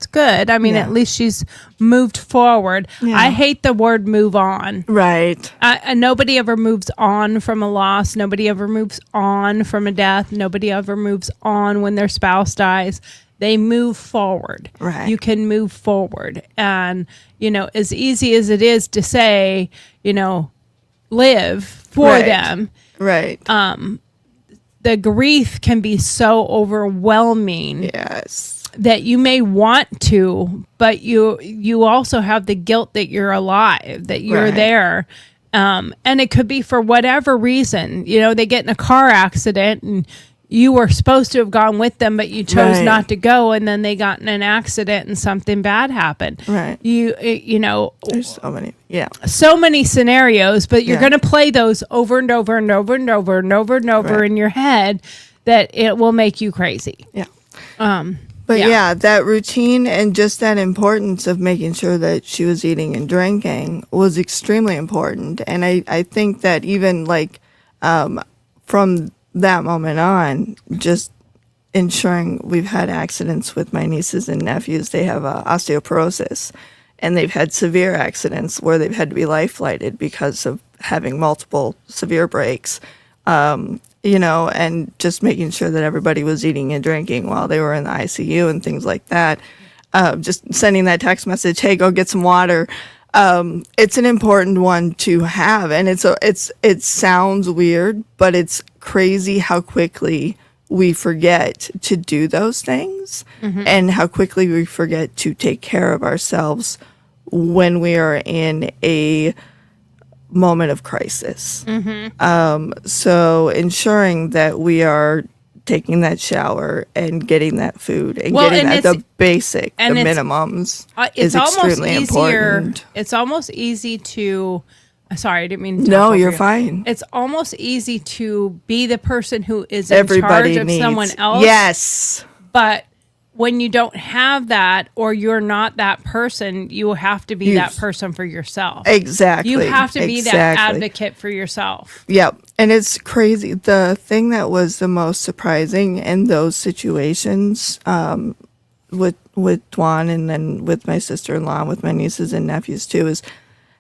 S1: good. I mean,
S2: Yeah.
S1: at least she's moved forward.
S2: Yeah.
S1: I hate the word "move on."
S2: Right.
S1: Nobody ever moves on from a loss. Nobody ever moves on from a death. Nobody ever moves on when their spouse dies. They move forward.
S2: Right.
S1: You can move forward. And, as easy as it is to say, live for
S2: Right.
S1: them,
S2: Right.
S1: the grief can be so overwhelming
S2: yes.
S1: that you may want to, but you also have the guilt that you're alive, that you're
S2: Right.
S1: there. And it could be for whatever reason. They get in a car accident and you were supposed to have gone with them, but you chose
S2: Right.
S1: not to go, and then they got in an accident and something bad happened.
S2: Right.
S1: There's
S2: So many. Yeah.
S1: so many scenarios, but you're
S2: Yeah.
S1: going to play those over and over and over and over and over and over
S2: Right.
S1: in your head that it will make you crazy.
S2: Yeah.
S1: Um,
S2: But
S1: Yeah.
S2: yeah, that routine and just that importance of making sure that she was eating and drinking was extremely important. And I think that even from that moment on, just ensuring we've had accidents with my nieces and nephews. They have osteoporosis, and they've had severe accidents where they've had to be life flighted because of having multiple severe breaks. And just making sure that everybody was eating and drinking while they were in the ICU and things like that. Just sending that text message, hey, go get some water. It's an important one to have. And it sounds weird, but it's crazy how quickly we forget to do those things and how quickly we forget to take care of ourselves when we are in a moment of crisis. So ensuring that we are taking that shower and getting that food and
S1: Well,
S2: getting
S1: and
S2: that the
S1: it's-
S2: basic, the
S1: and it's-
S2: minimums
S1: it's
S2: is extremely
S1: almost easier.
S2: important.
S1: It's almost easy to. Sorry, I didn't mean to. talk
S2: No,
S1: over
S2: you're
S1: you.
S2: fine.
S1: It's almost easy to be the person who is in
S2: Everybody
S1: charge of
S2: needs
S1: someone else.
S2: Yes.
S1: But when you don't have that, or you're not that person, you have to be that person for yourself.
S2: Exactly.
S1: You have to be that
S2: Exactly.
S1: advocate for yourself.
S2: Yep. And it's crazy. The thing that was the most surprising in those situations, with Dwan and then with my sister-in-law and with my nieces and nephews too, is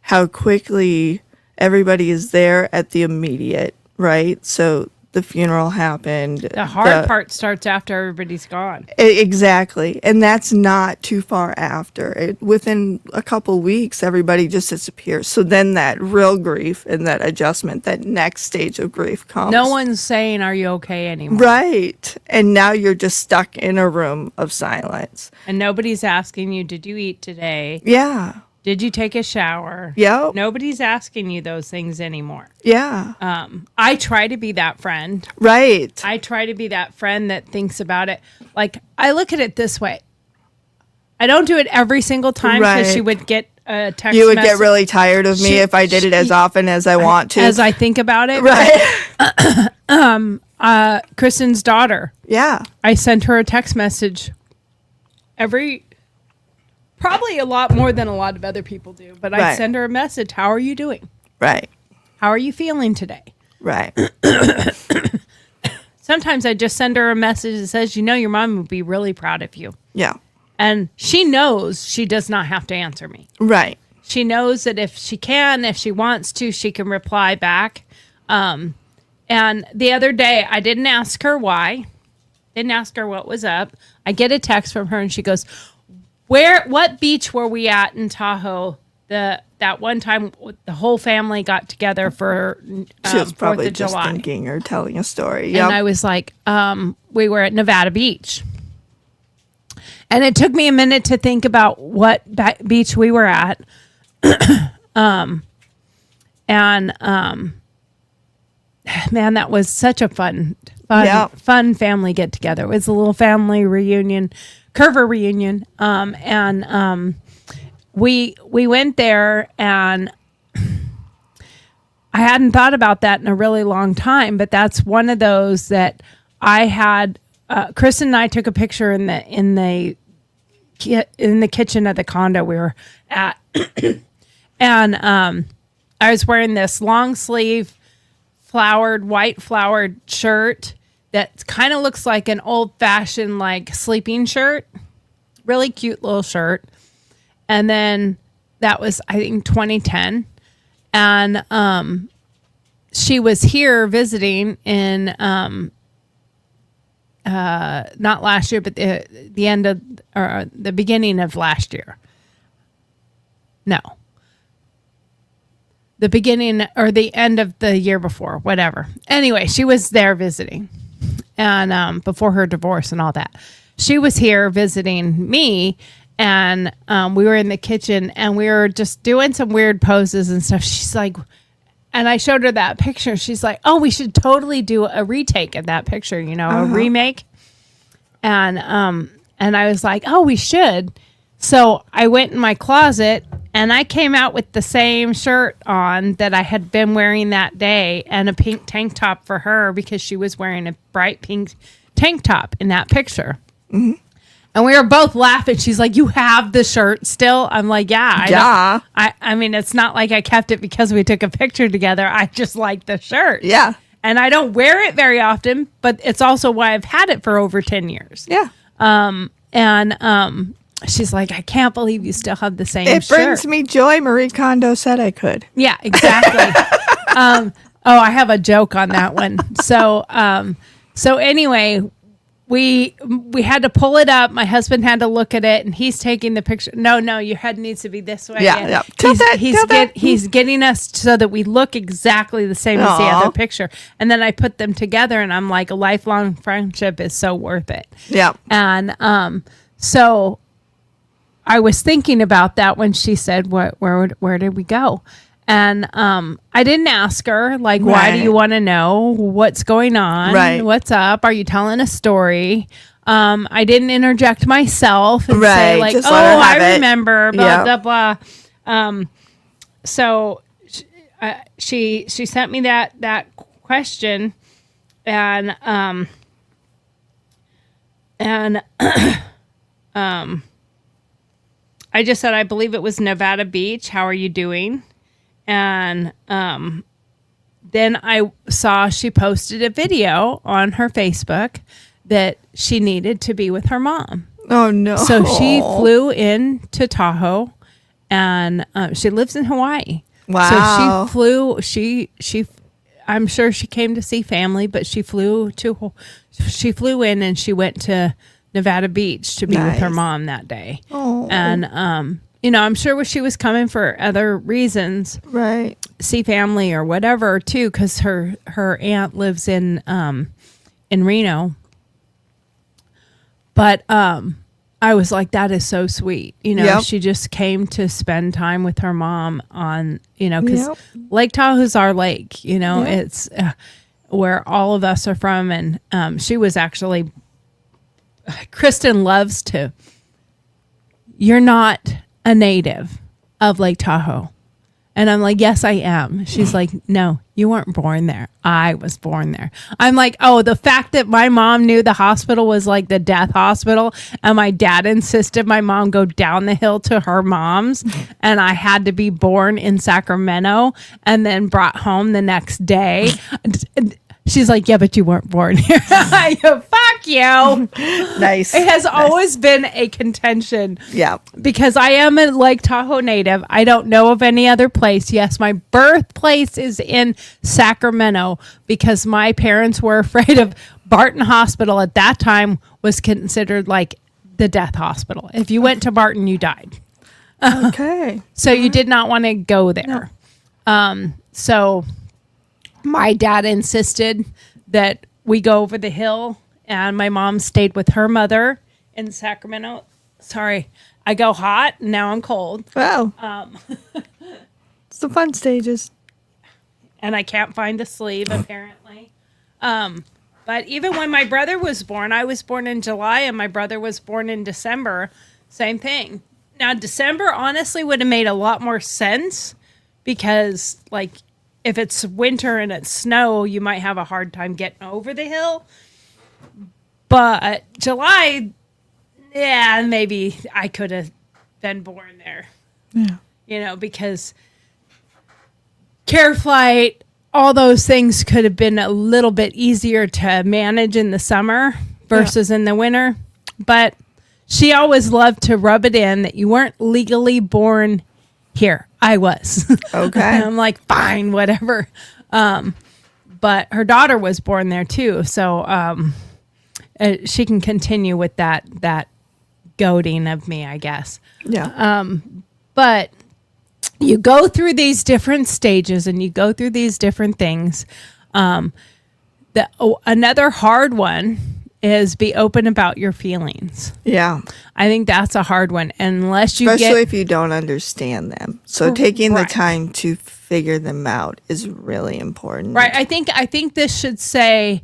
S2: how quickly everybody is there at the immediate right? So the funeral happened.
S1: The hard part starts after everybody's gone.
S2: Exactly. And that's not too far after. Within a couple weeks, everybody just disappears. So then that real grief and that adjustment, that next stage of grief comes.
S1: No one's saying, "Are you okay?" anymore.
S2: Right. And now you're just stuck in a room of silence.
S1: And nobody's asking you, "Did you eat today?
S2: Yeah.
S1: Did you take a shower?"
S2: Yep.
S1: Nobody's asking you those things anymore.
S2: Yeah.
S1: I try to be that friend.
S2: Right.
S1: I try to be that friend that thinks about it. Like, I look at it this way. I don't do it every single time because
S2: Right.
S1: she would get a text
S2: You would
S1: message
S2: get really tired of me if I did it as often as I want to.
S1: as I think about it.
S2: Right.
S1: Kristen's daughter,
S2: Yeah.
S1: I sent her a text message probably a lot more than a lot of other people do, but I
S2: Right.
S1: send her a message. How are you doing?
S2: Right.
S1: How are you feeling today?
S2: Right.
S1: Sometimes I just send her a message that says, your mom would be really proud of you.
S2: Yeah.
S1: And she knows she does not have to answer me.
S2: Right.
S1: She knows that if she wants to, she can reply back. And the other day, I didn't ask her why. Didn't ask her what was up. I get a text from her and she goes, what beach were we at in Tahoe? That one time the whole family got together for
S2: She was
S1: 4th
S2: probably
S1: of
S2: just
S1: July.
S2: thinking or telling a story.
S1: And
S2: Yep.
S1: I was like, we were at Nevada Beach. And it took me a minute to think about what beach we were at. Man, that was such a fun family get together. It was a little family reunion, Curver reunion. We went there, and I hadn't thought about that in a really long time, but that's one of those that I had. Kristen and I took a picture in the kitchen of the condo we were at, and I was wearing this long sleeve white flowered shirt that kind of looks like an old fashioned like sleeping shirt, really cute little shirt. And then that was, I think, 2010. And she was here visiting in, not last year, but the end of, or the beginning of last year. No. The beginning or the end of the year before, whatever. Anyway, she was there visiting. And before her divorce and all that. She was here visiting me. And we were in the kitchen and we were just doing some weird poses and stuff. She's like, and I showed her that picture. She's like, oh, we should totally do a retake of that picture, a remake. And I was like, oh, we should. So I went in my closet and I came out with the same shirt on that I had been wearing that day and a pink tank top for her because she was wearing a bright pink tank top in that picture. Mm-hmm. And we were both laughing. She's like, you have the shirt still? I'm like, yeah. I mean, it's not like I kept it because we took a picture together. I just like the shirt.
S2: Yeah.
S1: And I don't wear it very often, but it's also why I've had it for over 10 years.
S2: Yeah.
S1: She's like, I can't believe you still have the same
S2: It
S1: shirt.
S2: brings me joy. Marie Kondo said I could.
S1: Yeah, exactly. I have a joke on that one. So anyway, we had to pull it up. My husband had to look at it, and he's taking the picture. No, your head needs to be this way.
S2: Yeah.
S1: He's getting us so that we look exactly the same as the other picture. And then I put them together, and I'm like, a lifelong friendship is so worth it.
S2: Yeah.
S1: And so I was thinking about that when she said, where did we go? And I didn't ask her, like, why do you want to know? What's going on?
S2: Right.
S1: What's up? Are you telling a story? I didn't interject myself and say, like,
S2: just
S1: oh,
S2: let her have
S1: I
S2: it.
S1: remember, blah,
S2: Yep.
S1: blah, blah. So she sent me that question, and I just said, I believe it was Nevada Beach. How are you doing? And then I saw she posted a video on her Facebook that she needed to be with her mom.
S2: Oh, no.
S1: So she flew in to Tahoe, and she lives in Hawaii.
S2: Wow.
S1: So she flew. I'm sure she came to see family, but she flew in and she went to Nevada Beach to be with her
S2: Nice.
S1: mom that day.
S2: Oh.
S1: And, I'm sure she was coming for other reasons,
S2: Right.
S1: see family or whatever too, because her aunt lives in Reno. But I was like, that is so sweet.
S2: Yep.
S1: She just came to spend time with her mom on, because
S2: Yep.
S1: Lake Tahoe's our lake,
S2: Yep.
S1: it's where all of us are from. And she was actually, Kristen loves to, you're not a native of Lake Tahoe. And I'm like, yes, I am. She's like, no, you weren't born there. I was born there. I'm like, oh, the fact that my mom knew the hospital was like the death hospital, and my dad insisted my mom go down the hill to her mom's, and I had to be born in Sacramento and then brought home the next day. She's like, yeah, but you weren't born here. I go, fuck you.
S2: Nice.
S1: It has always been a contention.
S2: Yeah.
S1: Because I am a Lake Tahoe native. I don't know of any other place. Yes, my birthplace is in Sacramento because my parents were afraid of Barton Hospital at that time was considered like the death hospital. If you went to Barton, you died.
S2: Okay.
S1: So you did not want to go there. So my dad insisted that we go over the hill, and my mom stayed with her mother in Sacramento. Sorry, I go hot. Now I'm cold.
S2: Wow. It's the fun stages.
S1: And I can't find the sleeve, apparently. But even when my brother was born, I was born in July, and my brother was born in December. Same thing. Now, December honestly would have made a lot more sense because, like, if it's winter and it's snow, you might have a hard time getting over the hill. But July, yeah, maybe I could have been born there.
S2: Yeah.
S1: Because care flight, all those things could have been a little bit easier to manage in the summer versus in the winter. But she always loved to rub it in that you weren't legally born here. I was.
S2: Okay.
S1: I'm like, fine, whatever. But her daughter was born there too. So she can continue with that goading of me, I guess.
S2: Yeah.
S1: But you go through these different stages and you go through these different things. Another hard one is be open about your feelings.
S2: Yeah.
S1: I think that's a hard one unless you
S2: Especially if you don't understand them. So taking the
S1: Right.
S2: time to figure them out is really important.
S1: Right. I think this should say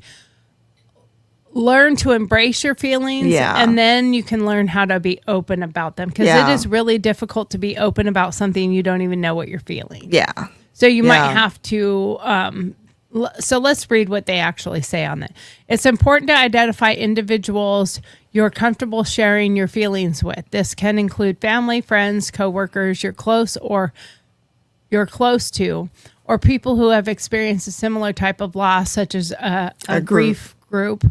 S1: learn to embrace your feelings,
S2: Yeah.
S1: and then you can learn how to be open about them, because
S2: Yeah.
S1: it is really difficult to be open about something you don't even know what you're feeling.
S2: Yeah.
S1: So you might
S2: Yeah.
S1: have to. So let's read what they actually say on that. It's important to identify individuals you're comfortable sharing your feelings with. This can include family, friends, coworkers you're close to, or people who have experienced a similar type of loss, such as a grief group,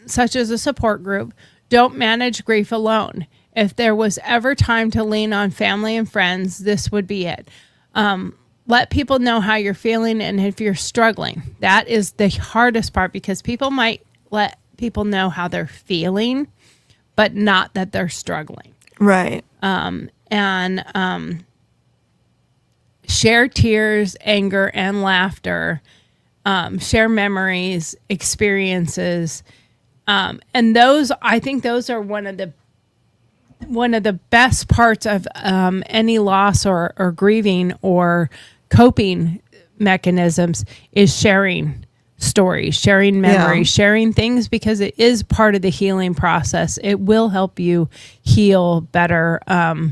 S1: such as a support group. Don't manage grief alone. If there was ever time to lean on family and friends, this would be it. Let people know how you're feeling, and if you're struggling. That is the hardest part, because people might let people know how they're feeling, but not that they're struggling.
S2: Right.
S1: Share tears, anger, and laughter. Share memories, experiences. And those, I think those are one of the best parts of any loss or grieving or coping mechanisms is sharing stories, sharing memories, sharing things, because it is part of the healing process. It will help you heal better.
S2: I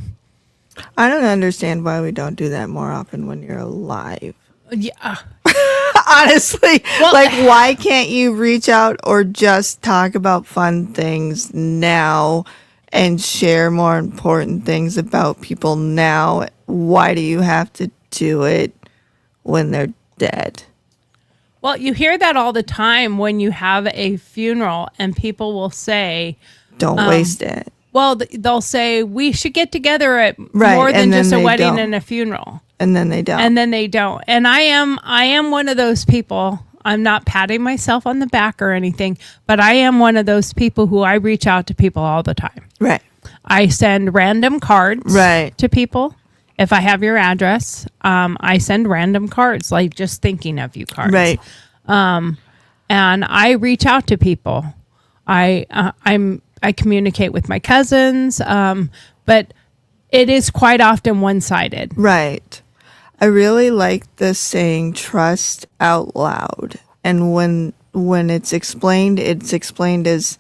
S2: don't understand why we don't do that more often when you're alive.
S1: Yeah.
S2: Honestly, why can't you reach out or just talk about fun things now and share more important things about people now? Why do you have to do it when they're dead?
S1: Well, you hear that all the time when you have a funeral, and people will say,
S2: Don't waste it.
S1: well, they'll say we should get together at
S2: Right,
S1: more than
S2: and then
S1: just a
S2: they
S1: wedding
S2: don't.
S1: and a funeral.
S2: And then they don't.
S1: And then they don't. And I am one of those people. I'm not patting myself on the back or anything, but I am one of those people who I reach out to people all the time.
S2: Right.
S1: I send random cards
S2: Right.
S1: to people. If I have your address, I send random cards, like just thinking of you cards.
S2: Right.
S1: And I reach out to people. I communicate with my cousins, but it is quite often one-sided.
S2: Right. I really like the saying trust out loud. And when it's explained as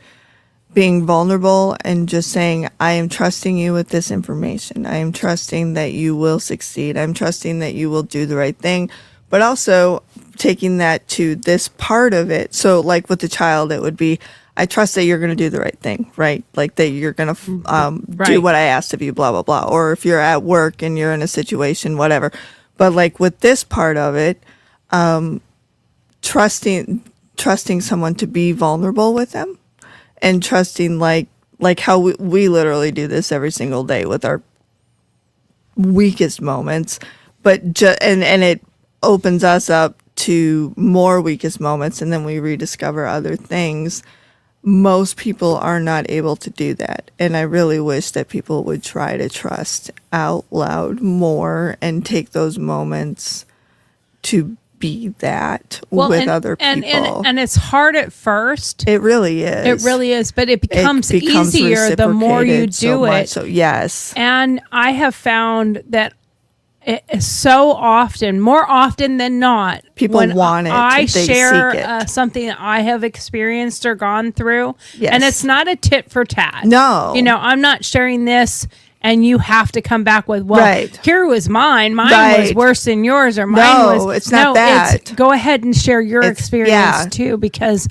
S2: being vulnerable and just saying, I am trusting you with this information. I am trusting that you will succeed. I'm trusting that you will do the right thing. But also taking that to this part of it. So like with the child, it would be, I trust that you're going to do the right thing, right? Like that you're going to
S1: Right.
S2: do what I asked of you, blah, blah, blah. Or if you're at work and you're in a situation, whatever. But like with this part of it, trusting someone to be vulnerable with them, and trusting like how we literally do this every single day with our weakest moments, but and it opens us up to more weakest moments, and then we rediscover other things. Most people are not able to do that, and I really wish that people would try to trust out loud more and take those moments to be that with other people.
S1: And it's hard at first.
S2: It really is.
S1: It really is, but it becomes easier the more you
S2: reciprocated
S1: do it.
S2: So yes.
S1: And I have found that it is so often, more often than not,
S2: People
S1: when
S2: want it,
S1: I
S2: they
S1: share
S2: seek it.
S1: something that I have experienced or gone through,
S2: Yes.
S1: and it's not a tit for tat.
S2: No.
S1: You know, I'm not sharing this and you have to come back with, well,
S2: Right.
S1: here was mine. Mine was
S2: Right.
S1: worse than yours, or mine
S2: No,
S1: was.
S2: it's not that.
S1: Go ahead and share your experience
S2: yeah.
S1: too, because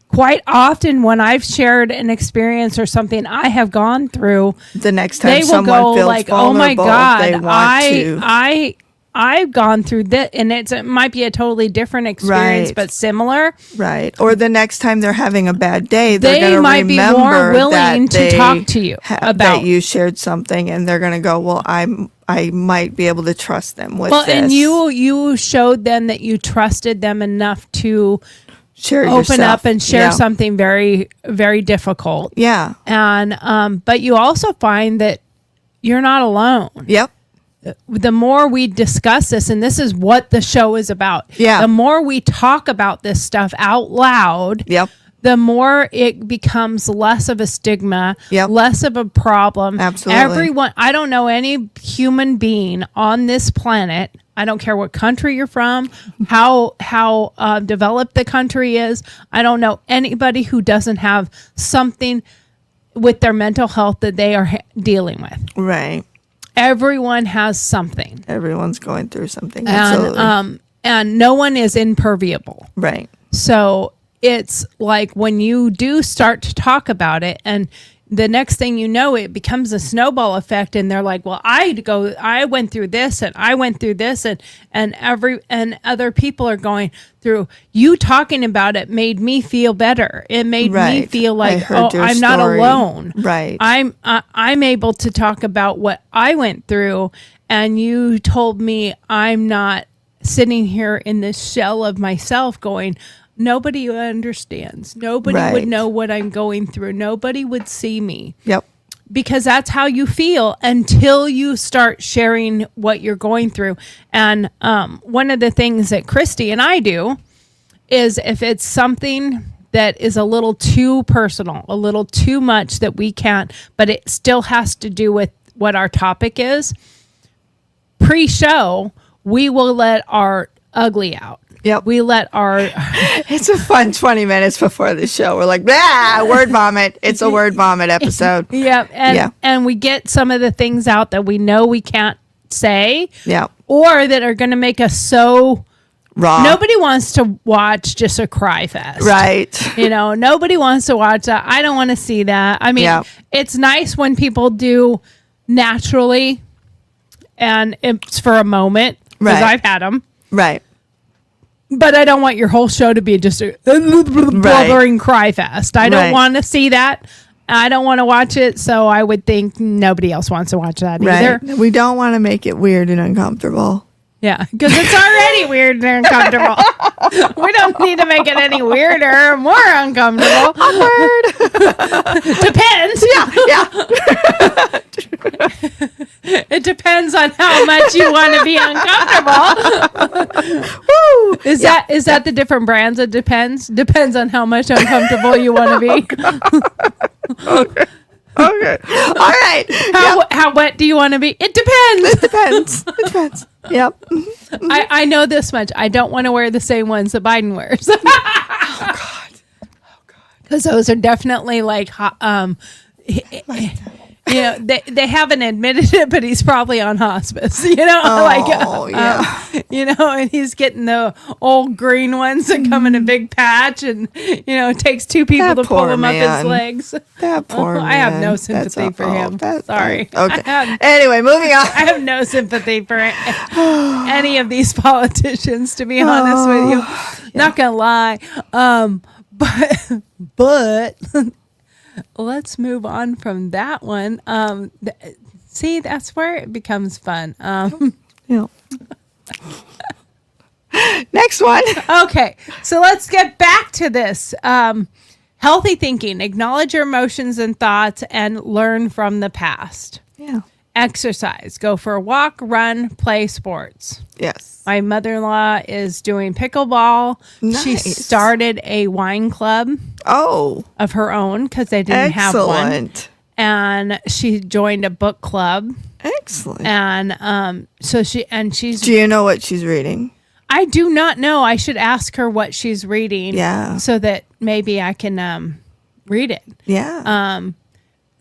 S1: quite often when I've shared an experience or something I have gone through,
S2: The next time
S1: they will
S2: someone
S1: go
S2: feels
S1: like, "Oh my
S2: vulnerable, they
S1: God,
S2: want to.
S1: I've gone through that," and it might be a totally different experience,
S2: Right.
S1: but similar.
S2: Right. Or the next time they're having a bad day, they're
S1: They
S2: going to
S1: might be
S2: remember
S1: more willing
S2: that
S1: to
S2: they
S1: talk to you
S2: that
S1: about.
S2: you shared something, and they're going to go, well, I might be able to trust them with
S1: Well,
S2: this.
S1: and you showed them that you trusted them enough to
S2: share
S1: open
S2: yourself.
S1: up and share
S2: Yeah.
S1: something very, very difficult.
S2: Yeah.
S1: And but you also find that you're not alone.
S2: Yep.
S1: The more we discuss this, and this is what the show is about.
S2: Yeah.
S1: The more we talk about this stuff out loud,
S2: Yep.
S1: the more it becomes less of a stigma,
S2: Yep.
S1: less of a problem.
S2: Absolutely.
S1: Everyone, I don't know any human being on this planet. I don't care what country you're from, how developed the country is. I don't know anybody who doesn't have something with their mental health that they are dealing with.
S2: Right.
S1: Everyone has something,
S2: Everyone's going through something. Absolutely.
S1: and no one is imperviable.
S2: Right.
S1: So it's like when you do start to talk about it, and the next thing you know, it becomes a snowball effect, and they're like, well, I went through this, and I went through this, and other people are going through. You talking about it made me feel better. It made me
S2: Right.
S1: feel
S2: I
S1: like,
S2: heard your
S1: I'm not
S2: story.
S1: alone.
S2: Right.
S1: I'm able to talk about what I went through, and you told me I'm not sitting here in this shell of myself going, nobody understands. Nobody would
S2: Right.
S1: know what I'm going through. Nobody would see me,
S2: Yep.
S1: because that's how you feel until you start sharing what you're going through. And one of the things that Christy and I do is, if it's something that is a little too personal, a little too much that we can't, but it still has to do with what our topic is, pre-show, we will let our ugly out.
S2: Yep.
S1: We let our
S2: It's a fun 20 minutes before the show. We're like, word vomit. It's a word vomit episode.
S1: yeah, and we get some of the things out that we know we can't say,
S2: Yeah.
S1: or that are going to make us so.
S2: Raw.
S1: Nobody wants to watch just a cry fest.
S2: Right.
S1: You know, nobody wants to watch that. I don't want to see that. I mean,
S2: Yeah.
S1: it's nice when people do naturally, and it's for a moment, because
S2: Right.
S1: I've had them.
S2: Right.
S1: But I don't want your whole show to be just a blubbering cry fest. I don't
S2: Right.
S1: want to see that. I don't want to watch it. So I would think nobody else wants to watch that either.
S2: Right. We don't want to make it weird and uncomfortable.
S1: Yeah, because it's already weird and uncomfortable. We don't need to make it any weirder or more uncomfortable.
S2: Awkward.
S1: Depends.
S2: Yeah.
S1: It depends on how much you want to be uncomfortable.
S2: Woo.
S1: Is that the different brands? It depends. Depends on how much uncomfortable you want to be.
S2: Okay. Okay. All right.
S1: How wet do you want to be? It depends.
S2: It depends. It depends. Yep.
S1: I know this much. I don't want to wear the same ones that Biden wears.
S2: Oh God.
S1: Because those are definitely like hot, you know, they haven't admitted it, but he's probably on hospice, you know, you know, and he's getting the old green ones that come in a big patch, and you know, it takes two people to pull him up his legs.
S2: That poor man.
S1: I have no sympathy for him. Sorry.
S2: Okay. Anyway, moving on.
S1: I have no sympathy for any of these politicians, to be honest with you. Not gonna lie, but. Let's move on from that one. See, that's where it becomes fun.
S2: Yeah. Next one.
S1: Okay, so let's get back to this. Healthy thinking, acknowledge your emotions and thoughts, and learn from the past.
S2: Yeah.
S1: Exercise, go for a walk, run, play sports.
S2: Yes.
S1: My mother-in-law is doing pickleball.
S2: Nice.
S1: She started a wine club
S2: Oh.
S1: of her own because they didn't have one.
S2: Excellent.
S1: And she joined a book club.
S2: Excellent.
S1: And she's.
S2: Do you know what she's reading?
S1: I do not know. I should ask her what she's reading.
S2: Yeah.
S1: So that maybe I can read it.
S2: Yeah.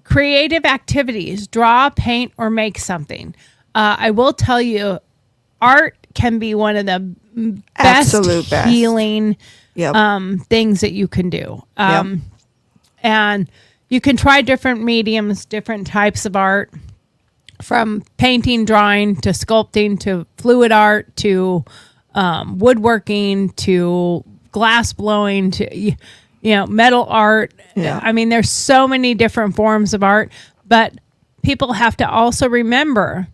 S1: Creative activities: draw, paint, or make something. I will tell you, art can be one of the
S2: Absolute best.
S1: healing
S2: Yep.
S1: things that you can do.
S2: Yep.
S1: And you can try different mediums, different types of art, from painting, drawing, to sculpting, to fluid art, to woodworking, to glass blowing, to metal art.
S2: Yeah.
S1: I mean, there's so many different forms of art, but people have to also remember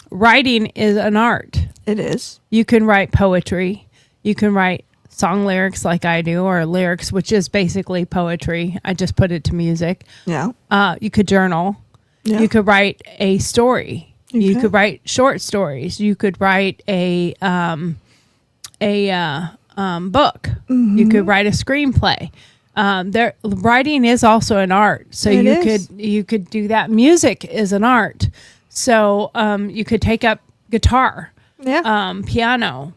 S1: writing is an art.
S2: It is.
S1: You can write poetry. You can write song lyrics like I do, or lyrics, which is basically poetry. I just put it to music.
S2: Yeah.
S1: You could journal.
S2: Yeah.
S1: You could write a story. You
S2: Okay.
S1: could write short stories. You could write a book. You could write a screenplay. Writing is also an art. So you could do that. Music is an art. So you could take up guitar, piano,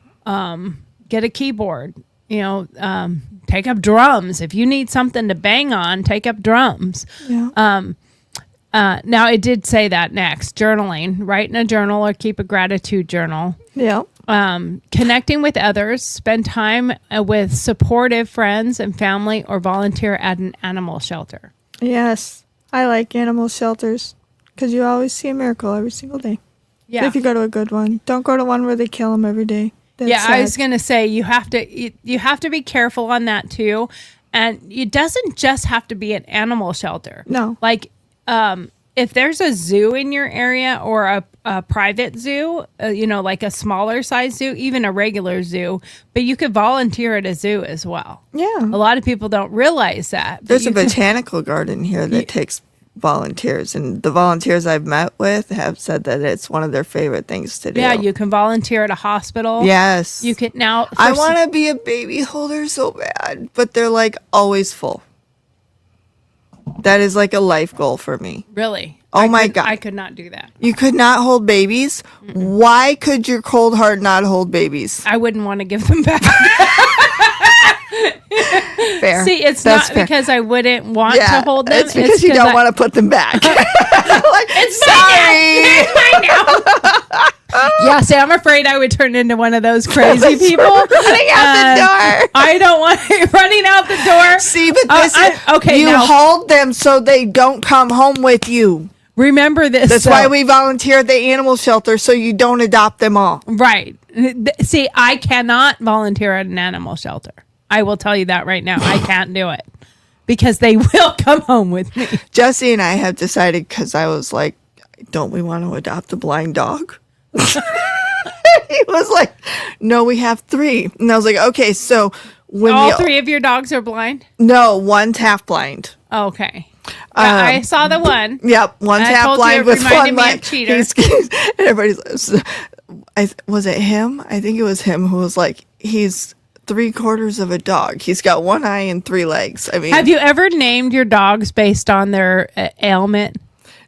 S1: get a keyboard. Take up drums. If you need something to bang on, take up drums.
S2: Yeah.
S1: Now, it did say that next. Journaling. Write in a journal or keep a gratitude journal.
S2: Yeah.
S1: Connecting with others. Spend time with supportive friends and family, or volunteer at an animal shelter.
S2: Yes. I like animal shelters because you always see a miracle every single day.
S1: Yeah.
S2: If you go to a good one. Don't go to one where they kill them every day. That's
S1: I
S2: sad.
S1: was going to say you have to be careful on that too. And it doesn't just have to be an animal shelter.
S2: No.
S1: Like, if there's a zoo in your area, or a private zoo, like a smaller size zoo, even a regular zoo, but you could volunteer at a zoo as well.
S2: Yeah.
S1: A lot of people don't realize that.
S2: There's a botanical garden here that takes volunteers, and the volunteers I've met with have said that it's one of their favorite things to do.
S1: Yeah, you can volunteer at a hospital.
S2: Yes.
S1: You can now.
S2: I want to be a baby holder so bad, but they're like always full. That is like a life goal for me.
S1: Really?
S2: Oh my God.
S1: I could not do that.
S2: You could not hold babies? Why could your cold heart not hold babies?
S1: I wouldn't want to give them back.
S2: Fair.
S1: See, it's
S2: That's
S1: not
S2: fair.
S1: because I wouldn't want to hold them.
S2: It's because you don't want to put them back.
S1: It's
S2: sorry.
S1: mine now. Yeah, see, I'm afraid I would turn into one of those crazy people.
S2: Running out the door.
S1: I don't want running out the door.
S2: See, but this
S1: okay.
S2: You
S1: Now,
S2: hold them so they don't come home with you.
S1: remember this.
S2: That's why we volunteer at the animal shelter, so you don't adopt them all.
S1: Right. See, I cannot volunteer at an animal shelter. I will tell you that right now. I can't do it because they will come home with me.
S2: Jesse and I have decided, because I was like, don't we want to adopt a blind dog? He was like, no, we have 3. And I was like, okay, so when
S1: All 3 of your dogs are blind?
S2: No, one's half blind.
S1: Okay. I saw the one.
S2: Yep, one's
S1: I
S2: half
S1: told you
S2: blind
S1: it
S2: with
S1: reminded
S2: one
S1: me of
S2: leg.
S1: Cheater.
S2: And everybody's, was it him? I think it was him who was like, he's 3/4 of a dog. He's got 1 eye and 3 legs. I mean,
S1: Have you ever named your dogs based on their ailment?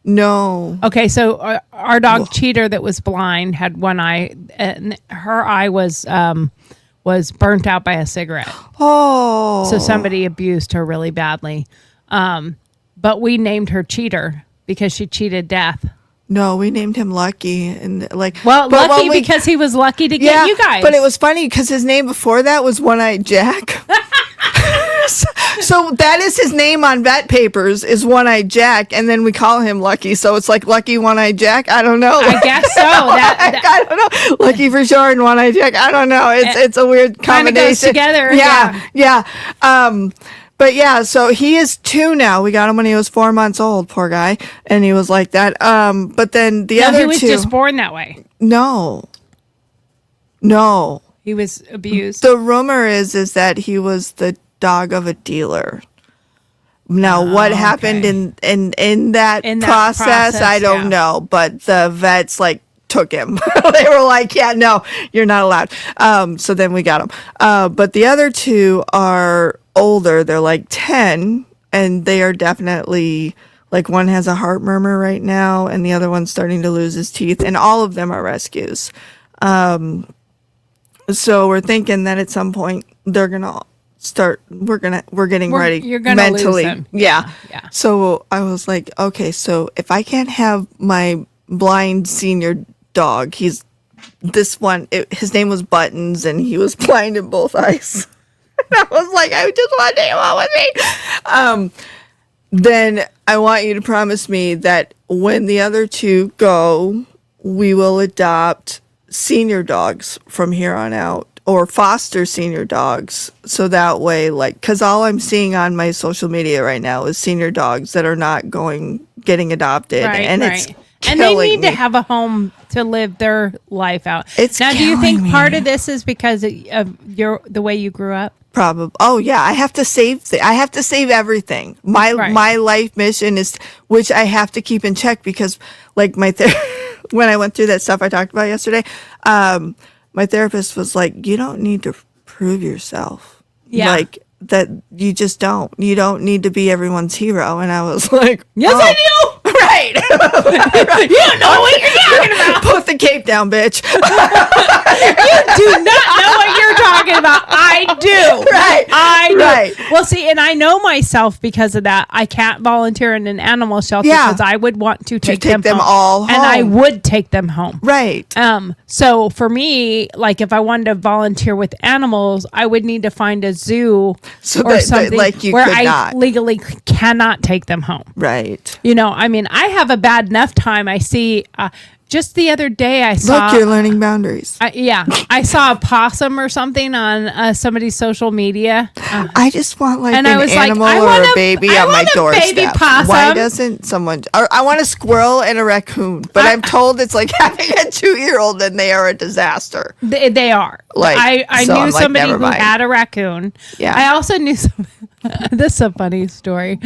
S2: no.
S1: Okay, so our dog Cheater that was blind had 1 eye, and her eye was burnt out by a cigarette.
S2: Oh.
S1: So somebody abused her really badly. But we named her Cheater because she cheated death.
S2: No, we named him Lucky, and
S1: Well,
S2: but
S1: lucky
S2: when we-
S1: because he was lucky to get you guys.
S2: But it was funny because his name before that was One-Eyed Jack. so that is his name on vet papers is One-Eyed Jack, and then we call him Lucky. So it's like Lucky One-Eyed Jack. I don't know.
S1: I guess so.
S2: I don't know. Lucky for sure and One-Eyed Jack. I don't know. It's a weird
S1: Kinda
S2: combination.
S1: goes together,
S2: Yeah. But yeah, so he is 2 now. We got him when he was 4 months old, poor guy, and he was like that. But then the other
S1: he was
S2: 2,
S1: just born that way.
S2: no.
S1: He was abused.
S2: The rumor is that he was the dog of a dealer. Now, what happened
S1: okay.
S2: in that process, I don't
S1: yeah.
S2: know. But the vets took him. They were like, "Yeah, no, you're not allowed." So then we got him. But the other 2 are older. They're like 10, and they are definitely one has a heart murmur right now, and the other one's starting to lose his teeth. And all of them are rescues. So we're thinking that at some point they're gonna start. We're getting ready.
S1: You're gonna
S2: mentally.
S1: lose them.
S2: Yeah.
S1: Yeah.
S2: So I was like, okay, so if I can't have my blind senior dog, he's this one. His name was Buttons, and he was blind in both eyes. And I was like, I just want to take him on with me. Then I want you to promise me that when the other 2 go, we will adopt senior dogs from here on out, or foster senior dogs, so that way, because all I'm seeing on my social media right now is senior dogs that are not getting adopted, and it's
S1: and they
S2: killing
S1: need
S2: me.
S1: to have a home to live their life out.
S2: It's
S1: now, do you
S2: killing
S1: think part
S2: me.
S1: of this is because of the way you grew up?
S2: Probably. Oh yeah, I have to save. I have to save everything. My life mission is, which I have to keep in check because, when I went through that stuff I talked about yesterday, my therapist was like, "You don't need to prove yourself.
S1: Yeah.
S2: That you just don't. You don't need to be everyone's hero." And I was like,
S1: Yes, I do.
S2: Right.
S1: You don't know what you're talking about.
S2: Put the cape down, bitch.
S1: You do not know what you're talking about. I do.
S2: Right.
S1: I do.
S2: Right.
S1: Well, see, and I know myself because of that. I can't volunteer in an animal shelter
S2: Yeah.
S1: because I would want to take
S2: take them
S1: home.
S2: all
S1: And I
S2: home.
S1: would take them home.
S2: Right.
S1: So for me, if I wanted to volunteer with animals, I would need to find a zoo
S2: So
S1: or
S2: that-
S1: something
S2: you
S1: where
S2: could
S1: I
S2: not.
S1: legally cannot take them home.
S2: Right.
S1: I have a bad enough time. I see, just the other day I saw.
S2: Look, you're learning boundaries.
S1: I saw a possum or something on somebody's social media.
S2: I just want
S1: And I
S2: an
S1: was like,
S2: animal
S1: I
S2: or
S1: want
S2: a
S1: a-
S2: baby
S1: I
S2: on my
S1: want a
S2: doorstep.
S1: baby possum.
S2: Why doesn't someone? Or I want a squirrel and a raccoon, but I'm told it's like having a 2-year-old and they are a disaster.
S1: They are. I
S2: so
S1: knew
S2: I'm like,
S1: somebody
S2: never
S1: who
S2: mind.
S1: had a raccoon.
S2: Yeah.
S1: I also knew some. This is a funny story.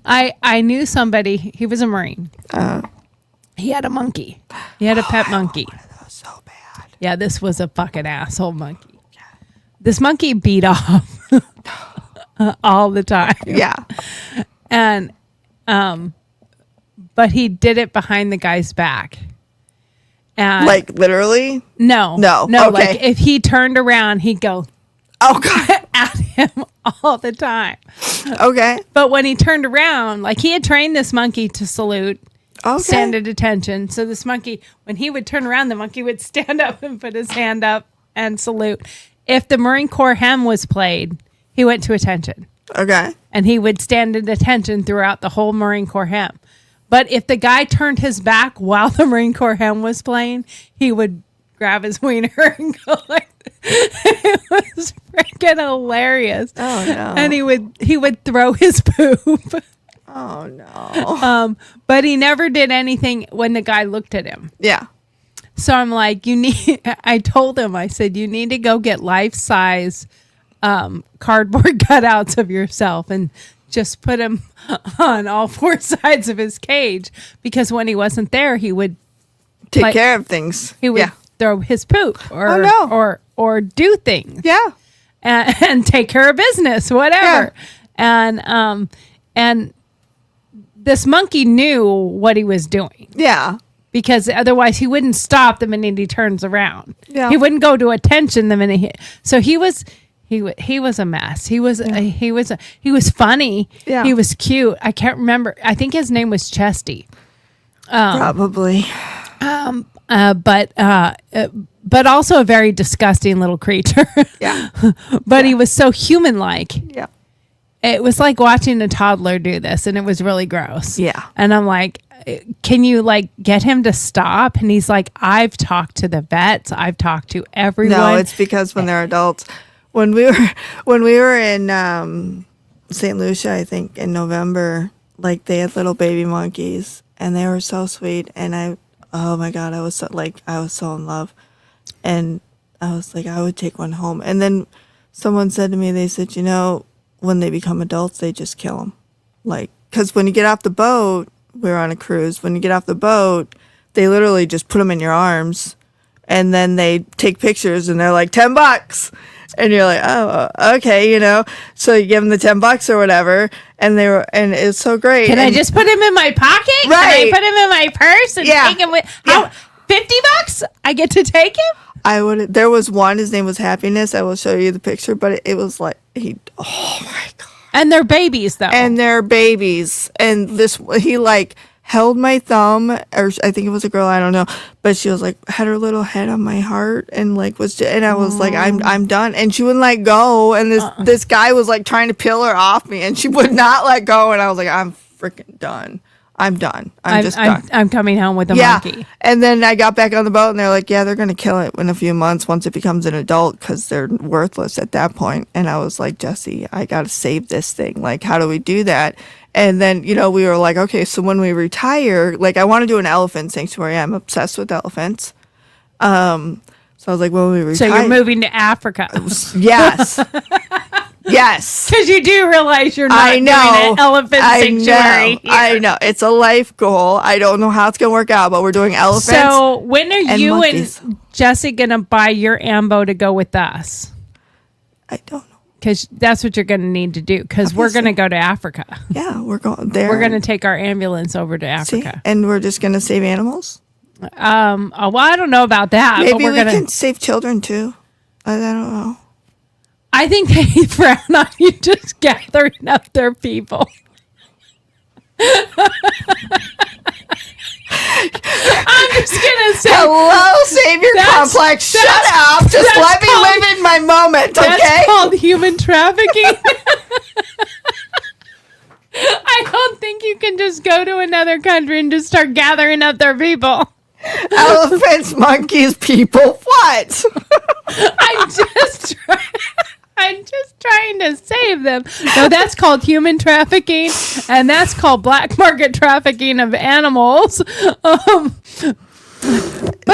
S1: I knew somebody. He was a Marine. He had a monkey. He had a pet monkey.
S2: So bad.
S1: Yeah, this was a fucking asshole monkey. This monkey beat off all the time.
S2: Yeah.
S1: And but he did it behind the guy's back. And
S2: Literally.
S1: no.
S2: Okay.
S1: If he turned around, he'd go
S2: Oh God.
S1: at him all the time.
S2: Okay.
S1: But when he turned around, he had trained this monkey to salute,
S2: Okay.
S1: stand at attention. So this monkey, when he would turn around, the monkey would stand up and put his hand up and salute. If the Marine Corps hymn was played, he went to attention.
S2: Okay.
S1: And he would stand at attention throughout the whole Marine Corps hymn. But if the guy turned his back while the Marine Corps hymn was playing, he would grab his wiener and go it was freaking hilarious.
S2: Oh no.
S1: And he would throw his poop.
S2: Oh no.
S1: But he never did anything when the guy looked at him.
S2: Yeah.
S1: So I'm like, I told him, I said, you need to go get life-size cardboard cutouts of yourself and just put him on all four sides of his cage, because when he wasn't there, he would
S2: Take care of things.
S1: He would
S2: Yeah.
S1: throw his poop or
S2: no.
S1: or do things.
S2: Yeah.
S1: And take care of business, whatever. And this monkey knew what he was doing,
S2: Yeah.
S1: because otherwise he wouldn't stop the minute he turns around.
S2: Yeah.
S1: He wouldn't go to attention the minute so he was a mess. He was funny.
S2: Yeah.
S1: He was cute. I can't remember. I think his name was Chesty.
S2: Probably.
S1: But also a very disgusting little creature.
S2: Yeah.
S1: But he was so human-like.
S2: Yeah.
S1: It was like watching a toddler do this, and it was really gross.
S2: Yeah.
S1: And I'm like, can you like get him to stop? And he's like, I've talked to the vets. I've talked to everyone.
S2: No, it's because when they're adults. When we were in St. Lucia, I think in November, like they had little baby monkeys and they were so sweet. And oh my God, I was so in love. And I was like, I would take one home. And then someone said to me, they said, when they become adults, they just kill them. Like, because when you get off the boat, we were on a cruise. When you get off the boat, they literally just put them in your arms, and then they take pictures, and they're like $10, and you're like, oh, okay, So you give them the $10 or whatever, and it's so great.
S1: Can I just put him in my pocket?
S2: Right.
S1: Can I put him in my purse and take him with?
S2: Yeah.
S1: $50? I get to take him?
S2: I would. There was one. His name was Happiness. I will show you the picture, but it was like oh my God.
S1: And they're babies, though.
S2: And they're babies. And he like held my thumb, or I think it was a girl, I don't know, but she was like, had her little head on my heart, and like and I was like, I'm done. And she wouldn't let go. And this guy was like trying to peel her off me, and she would not let go. And I was like, I'm freaking done. I'm done. I'm just done.
S1: I'm coming home with a monkey.
S2: And then I got back on the boat, and they're like, yeah, they're going to kill it in a few months once it becomes an adult, because they're worthless at that point. And I was like, Jesse, I got to save this thing. Like, how do we do that? And then, we were like, okay, so when we retire, like, I want to do an elephant sanctuary. I'm obsessed with elephants. So I was like, when we retire.
S1: So you're moving to Africa.
S2: Yes. Yes.
S1: Because you do realize you're not doing an elephant sanctuary.
S2: I know. It's a life goal. I don't know how it's going to work out, but we're doing elephants.
S1: So when are you
S2: monkeys.
S1: and Jesse going to buy your Ambo to go with us?
S2: I don't know.
S1: Because that's what you're going to need to do, because we're going to go to Africa.
S2: Yeah, we're going there.
S1: We're going to take our ambulance over to Africa.
S2: See? And we're just going to save animals?
S1: Well, I don't know about that.
S2: Maybe
S1: but we're
S2: we
S1: gonna,
S2: can save children too. I don't know.
S1: I think they frown on you just gathering up their people. I'm just gonna say,
S2: hello, Savior Complex. Shut up. Just let me live in my moment, okay?
S1: That's called human trafficking. I don't think you can just go to another country and just start gathering up their people.
S2: Elephants, monkeys, people. What?
S1: I'm just trying to save them. No, that's called human trafficking, and that's called black market trafficking of animals. But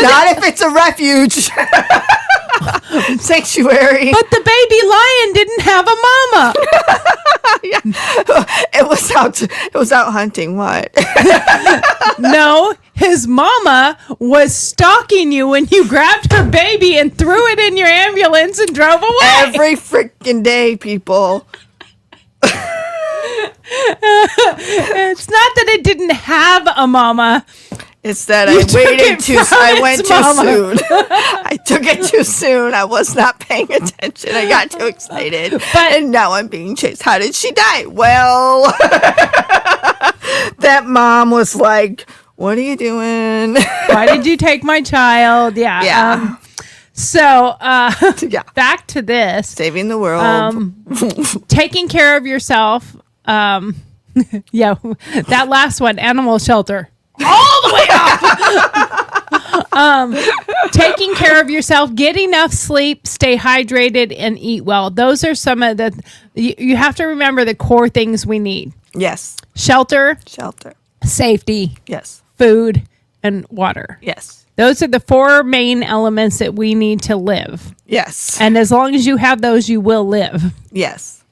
S2: not if it's a refuge. Sanctuary.
S1: But the baby lion didn't have a mama.
S2: Yeah. It was out hunting. What?
S1: No, his mama was stalking you when you grabbed her baby and threw it in your ambulance and drove away.
S2: Every freaking day, people.
S1: It's not that it didn't have a mama.
S2: It's that I went too soon. I took it too soon. I was not paying attention. I got too excited. And now I'm being chased. How did she die? Well, that mom was like, what are you doing?
S1: Why did you take my child? Yeah.
S2: Yeah.
S1: Back to this.
S2: Saving the world.
S1: Taking care of yourself. Yeah. That last one, animal shelter. All the way up. Taking care of yourself, get enough sleep, stay hydrated, and eat well. Those are some of the. You have to remember the core things we need.
S2: Yes.
S1: Shelter,
S2: Shelter.
S1: safety,
S2: Yes.
S1: food, and water.
S2: Yes.
S1: Those are the 4 main elements that we need to live.
S2: Yes.
S1: And as long as you have those, you will live.
S2: Yes.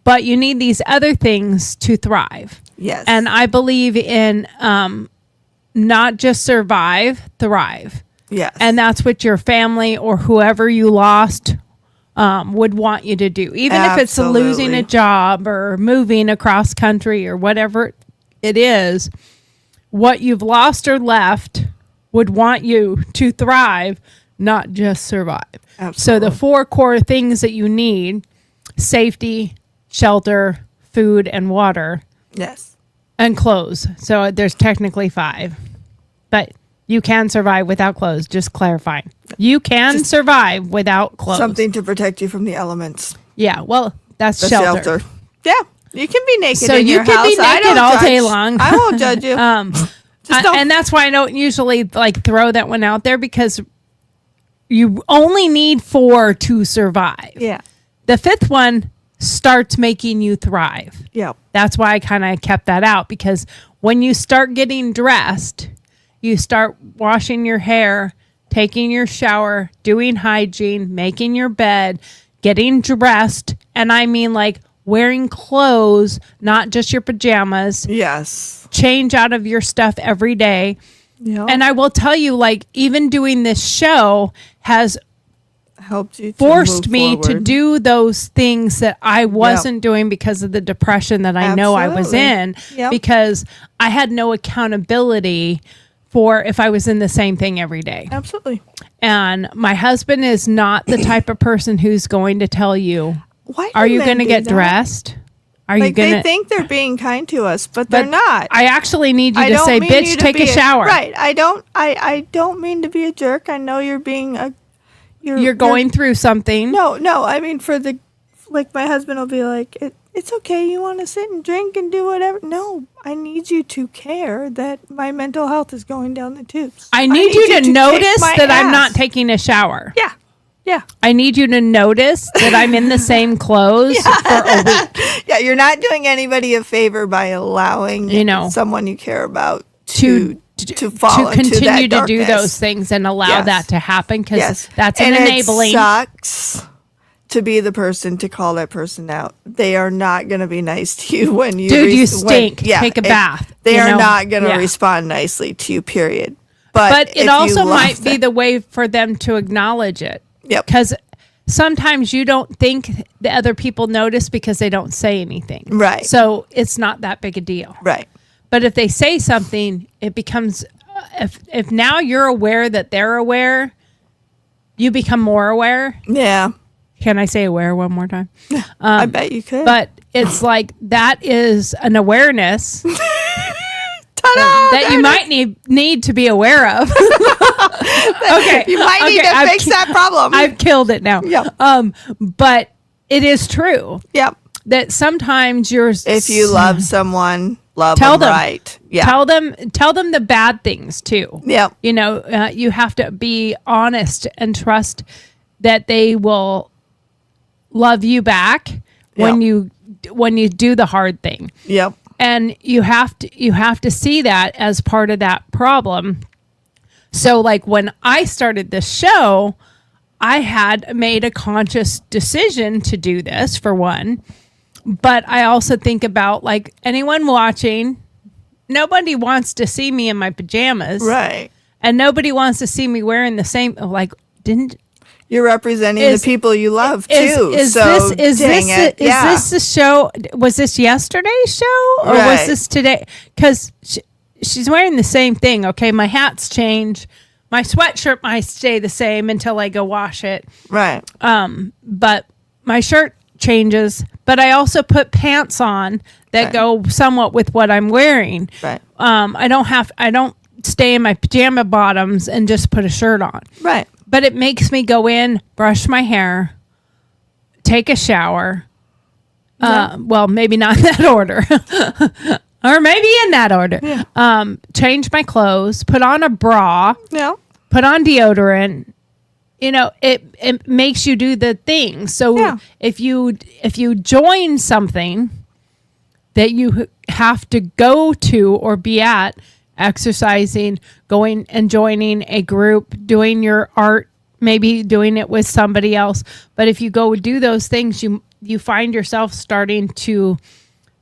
S1: But you need these other things to thrive.
S2: Yes.
S1: And I believe in not just survive, thrive.
S2: Yes.
S1: And that's what your family or whoever you lost would want you to do. Even if it's losing a job or moving across country or whatever it is, what you've lost or left would want you to thrive, not just survive.
S2: Absolutely.
S1: So the 4 core things that you need: safety, shelter, food, and water,
S2: Yes.
S1: and clothes. So there's technically 5. But you can survive without clothes, just clarifying. You can survive without clothes.
S2: Something to protect you from the elements.
S1: Yeah, well, that's
S2: The
S1: shelter.
S2: Yeah. You can be naked
S1: So
S2: in
S1: you
S2: your
S1: can
S2: house.
S1: be
S2: I
S1: naked
S2: don't
S1: all
S2: judge.
S1: day long.
S2: I won't judge you. Just don't.
S1: And that's why I don't usually like throw that one out there, because you only need 4 to survive.
S2: Yeah.
S1: The 5th one starts making you thrive.
S2: Yeah.
S1: That's why I kind of kept that out, because when you start getting dressed, you start washing your hair, taking your shower, doing hygiene, making your bed, getting dressed. And I mean like wearing clothes, not just your pajamas.
S2: Yes.
S1: Change out of your stuff every day.
S2: Yeah.
S1: And I will tell you, like, even doing this show has
S2: helped you to
S1: forced
S2: move
S1: me to
S2: forward.
S1: do those things that I wasn't doing because of the depression that I know I was in,
S2: Yep.
S1: because I had no accountability for if I was in the same thing every day.
S2: Absolutely.
S1: And my husband is not the type of person who's going to tell you,
S2: Why
S1: are
S2: do
S1: you
S2: men
S1: going to
S2: do
S1: get
S2: that?
S1: dressed? Are you
S2: Like
S1: going
S2: they
S1: to?
S2: think they're being kind to us, but they're not.
S1: I actually need you
S2: I
S1: to
S2: don't
S1: say,
S2: mean
S1: bitch,
S2: you to
S1: take
S2: be
S1: a shower.
S2: Right. I don't mean to be a jerk. I know you're being a.
S1: You're going through something.
S2: No. I mean, like my husband will be like, it's okay. You want to sit and drink and do whatever. No, I need you to care that my mental health is going down the tubes.
S1: I need you to
S2: kick
S1: notice
S2: my
S1: that I'm not
S2: ass.
S1: taking a shower.
S2: Yeah. Yeah.
S1: I need you to notice that I'm in the same clothes for a week.
S2: Yeah. You're not doing anybody a favor by allowing someone you care about to fall
S1: to
S2: into that
S1: continue to do
S2: darkness.
S1: those things and allow
S2: Yes.
S1: that to happen, because
S2: Yes.
S1: that's
S2: and
S1: enabling.
S2: It sucks to be the person to call that person out. They are not going to be nice to you when you
S1: Dude, you stink. Take a bath.
S2: They
S1: you
S2: are
S1: know?
S2: not going to
S1: Yeah.
S2: respond nicely to you, period. But
S1: But it also might be the way for them to acknowledge it.
S2: Yep.
S1: Because sometimes you don't think the other people notice because they don't say anything.
S2: Right.
S1: So it's not that big a deal.
S2: Right.
S1: But if they say something, it becomes, if now you're aware that they're aware, you become more aware.
S2: Yeah.
S1: Can I say aware one more time?
S2: I bet you could.
S1: But it's like that is an awareness
S2: Ta-da!
S1: that you might need to be aware of. Okay.
S2: You might need to fix that problem.
S1: I've killed it now.
S2: Yep.
S1: But it is true
S2: Yep.
S1: that sometimes you're
S2: If you love someone, love
S1: Tell
S2: them
S1: them.
S2: right. Yeah.
S1: tell them the bad things too.
S2: Yep.
S1: You know, you have to be honest and trust that they will love you back when you do the hard thing.
S2: Yep.
S1: And you have to see that as part of that problem. So like when I started this show, I had made a conscious decision to do this, for one. But I also think about like anyone watching, nobody wants to see me in my pajamas.
S2: Right.
S1: And nobody wants to see me wearing the same, like,
S2: You're representing the people you love too.
S1: Is
S2: so
S1: this the show? Was this yesterday's show or was
S2: Right.
S1: this today? Because she's wearing the same thing. Okay, my hats change. My sweatshirt might stay the same until I go wash it.
S2: Right.
S1: But my shirt changes. But I also put pants on that go somewhat with what I'm wearing.
S2: Right.
S1: I don't stay in my pajama bottoms and just put a shirt on.
S2: Right.
S1: But it makes me go in, brush my hair, take a shower. Well, maybe not in that order. Or maybe in that order.
S2: Yeah.
S1: Change my clothes, put on a bra,
S2: Yeah.
S1: put on deodorant. You know, it makes you do the thing. So if you join something that you have to go to or be at exercising, going and joining a group, doing your art, maybe doing it with somebody else. But if you go do those things, you find yourself starting to,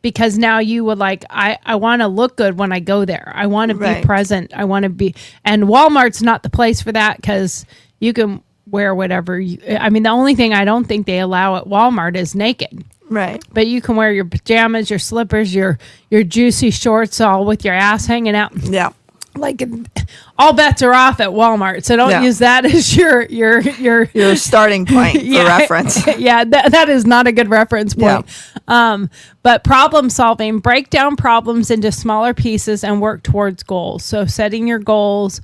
S1: because now you would like, I want to look good when I go there. I want to be present. I want to be, and Walmart's not the place for that, because you can wear whatever I mean, the only thing I don't think they allow at Walmart is naked.
S2: Right.
S1: But you can wear your pajamas, your slippers, your juicy shorts, all with your ass hanging out.
S2: Yeah.
S1: Like, all bets are off at Walmart. So don't use that as your
S2: starting point for reference.
S1: Yeah, that is not a good reference point. Yeah. But problem solving, break down problems into smaller pieces and work towards goals. So setting your goals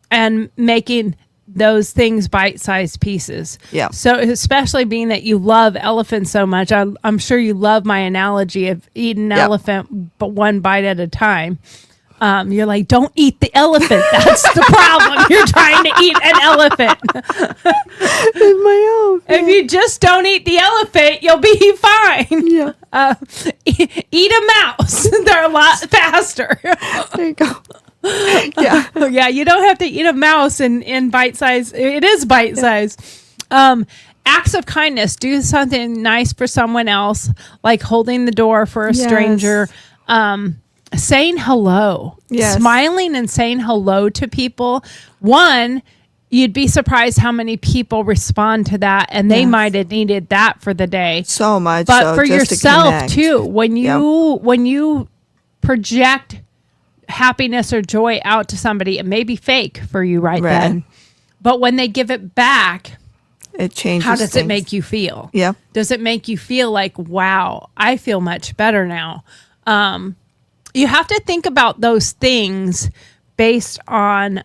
S1: and making those things bite-sized pieces. Yeah. So especially being that you love elephants so much, I'm sure you love my analogy of eating an elephant, but one bite at a time. You're like, don't eat the elephant. That's the problem. You're trying to eat an elephant.
S2: It's my elephant.
S1: If you just don't eat the elephant, you'll be fine. Yeah. Eat a mouse. They're a lot faster.
S2: There you go. Yeah.
S1: Yeah, you don't have to eat a mouse in bite size. It is bite size. Acts of kindness. Do something nice for someone else, like holding the door for a stranger. Saying hello. Yes. Smiling and saying hello to people. One, you'd be surprised how many people respond to that, and they might have needed that for the day.
S2: So much.
S1: But for yourself too, when you project happiness or joy out to somebody, it may be fake for you right then, but when they give it back,
S2: it changes.
S1: How does it make you feel?
S2: Yeah.
S1: Does it make you feel like, wow, I feel much better now? You have to think about those things based on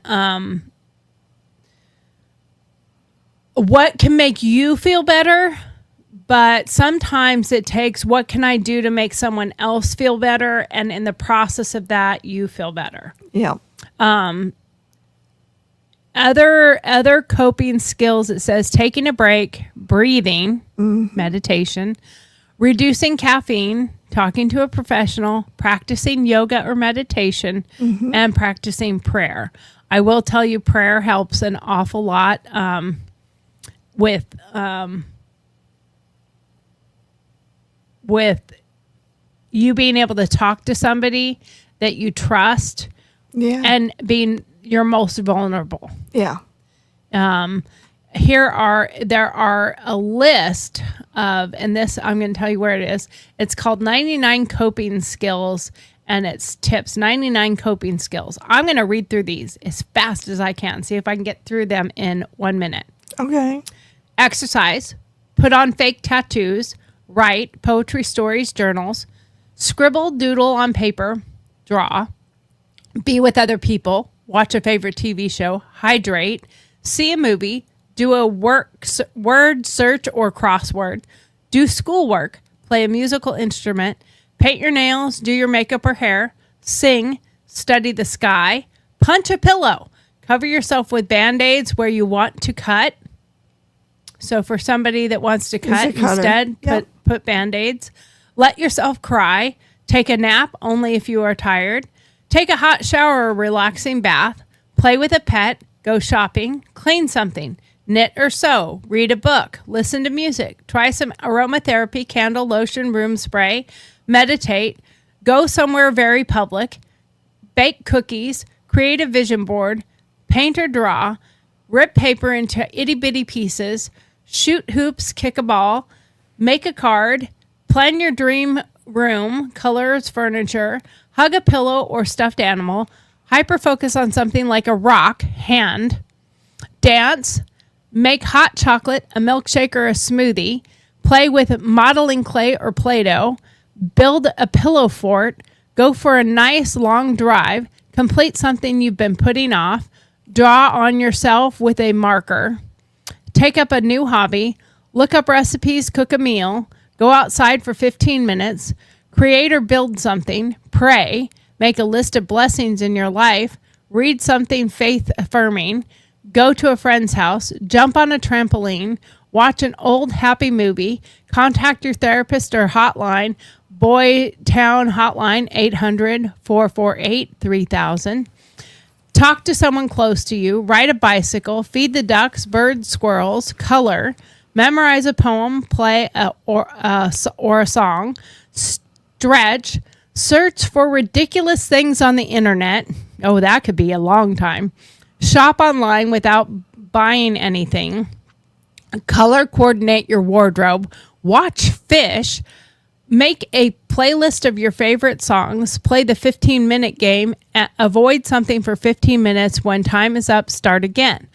S1: what can make you feel better. But sometimes it takes, what can I do to make someone else feel better? And in the process of that, you feel better.
S2: Yeah.
S1: Other coping skills, it says taking a break, breathing, meditation, reducing caffeine, talking to a professional, practicing yoga or meditation, and practicing prayer. I will tell you, prayer helps an awful lot with you being able to talk to somebody that you trust and being your most vulnerable.
S2: Yeah.
S1: There are a list of, and this, I'm going to tell you where it is. It's called 99 Coping Skills, and it's tips, 99 coping skills. I'm going to read through these as fast as I can, see if I can get through them in 1 minute.
S2: Okay.
S1: Exercise, put on fake tattoos, write poetry, stories, journals, scribble, doodle on paper, draw, be with other people, watch a favorite TV show, hydrate, see a movie, do a word search or crossword, do schoolwork, play a musical instrument, paint your nails, do your makeup or hair, sing, study the sky, punch a pillow, cover yourself with Band-Aids where you want to cut. So for somebody that wants to cut instead, put Band-Aids. Let yourself cry. Take a nap only if you are tired. Take a hot shower or relaxing bath. Play with a pet. Go shopping. Clean something. Knit or sew. Read a book. Listen to music. Try some aromatherapy, candle, lotion, room spray. Meditate. Go somewhere very public. Bake cookies. Create a vision board. Paint or draw. Rip paper into itty-bitty pieces. Shoot hoops, kick a ball, make a card, plan your dream room, colors, furniture, hug a pillow or stuffed animal, hyper-focus on something like a rock, hand, dance, make hot chocolate, a milkshake or a smoothie, play with modeling clay or Play-Doh, build a pillow fort, go for a nice long drive, complete something you've been putting off, draw on yourself with a marker, take up a new hobby, look up recipes, cook a meal, go outside for 15 minutes, create or build something, pray, make a list of blessings in your life, read something faith-affirming, go to a friend's house, jump on a trampoline, watch an old happy movie, contact your therapist or hotline, Boytown hotline 800-448-3000. Talk to someone close to you, ride a bicycle, feed the ducks, birds, squirrels, color, memorize a poem, play or a song, stretch, search for ridiculous things on the internet. Oh, that could be a long time. Shop online without buying anything. Color coordinate your wardrobe. Watch fish. Make a playlist of your favorite songs. Play the 15-minute game. Avoid something for 15 minutes. When time is up, start again.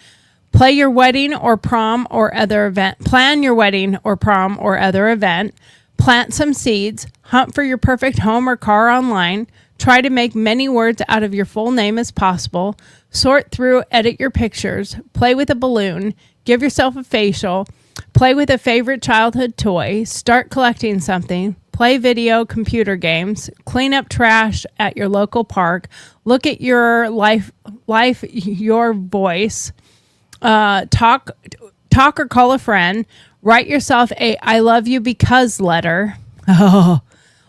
S1: Play your wedding or prom or other event. Plan your wedding or prom or other event. Plant some seeds. Hunt for your perfect home or car online. Try to make many words out of your full name as possible. Sort through, edit your pictures. Play with a balloon. Give yourself a facial. Play with a favorite childhood toy. Start collecting something. Play video, computer games. Clean up trash at your local park. Look at your life, your voice. Talk or call a friend. Write yourself a I love you because letter. Oh.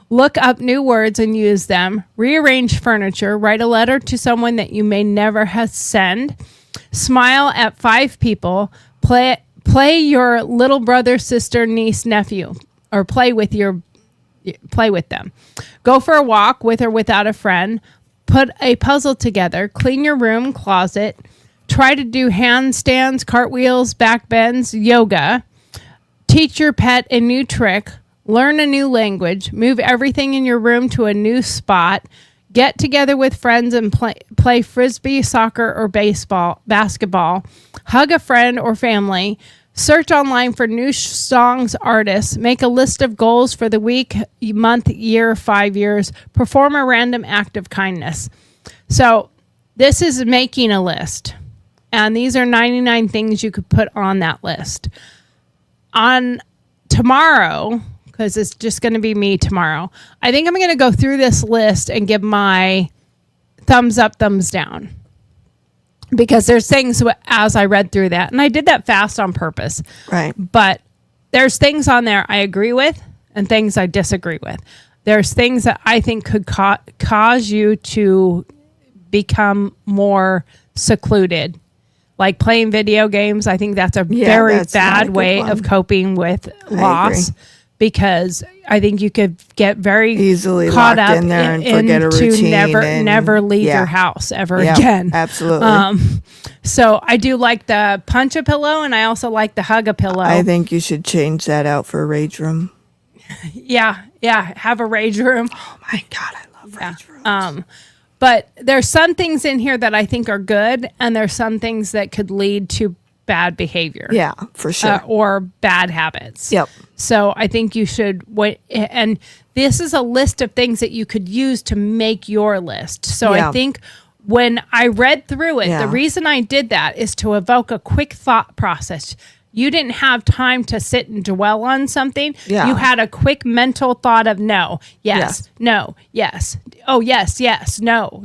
S1: Look up new words and use them. Rearrange furniture. Write a letter to someone that you may never have sent. Smile at 5 people. Play your little brother, sister, niece, nephew, or play with them. Go for a walk with or without a friend. Put a puzzle together. Clean your room, closet. Try to do handstands, cartwheels, back bends, yoga. Teach your pet a new trick. Learn a new language. Move everything in your room to a new spot. Get together with friends and play frisbee, soccer, or basketball. Hug a friend or family. Search online for new songs, artists. Make a list of goals for the week, month, year, 5 years. Perform a random act of kindness. So this is making a list. And these are 99 things you could put on that list. On tomorrow, because it's just going to be me tomorrow, I think I'm going to go through this list and give my thumbs up, thumbs down. Because there's things as I read through that, and I did that fast on purpose.
S2: Right.
S1: But there's things on there I agree with and things I disagree with. There's things that I think could cause you to become more secluded. Like playing video games. I think that's a very bad way of coping with loss. Because I think you could get very
S2: easily
S1: caught
S2: locked
S1: up
S2: in there and forget a routine.
S1: Never leave your house ever again.
S2: Absolutely.
S1: So I do like the punch a pillow, and I also like the hug a pillow.
S2: I think you should change that out for a rage room.
S1: Yeah. Have a rage room.
S2: Oh my God, I love rage rooms.
S1: But there's some things in here that I think are good, and there's some things that could lead to bad behavior.
S2: Yeah, for sure.
S1: Or bad habits.
S2: Yep.
S1: So I think you should wait. And this is a list of things that you could use to make your list. So I think when I read through it, the reason I did that is to evoke a quick thought process. You didn't have time to sit and dwell on something.
S2: Yeah.
S1: You had a quick mental thought of no, yes, no, yes. Oh, yes, no.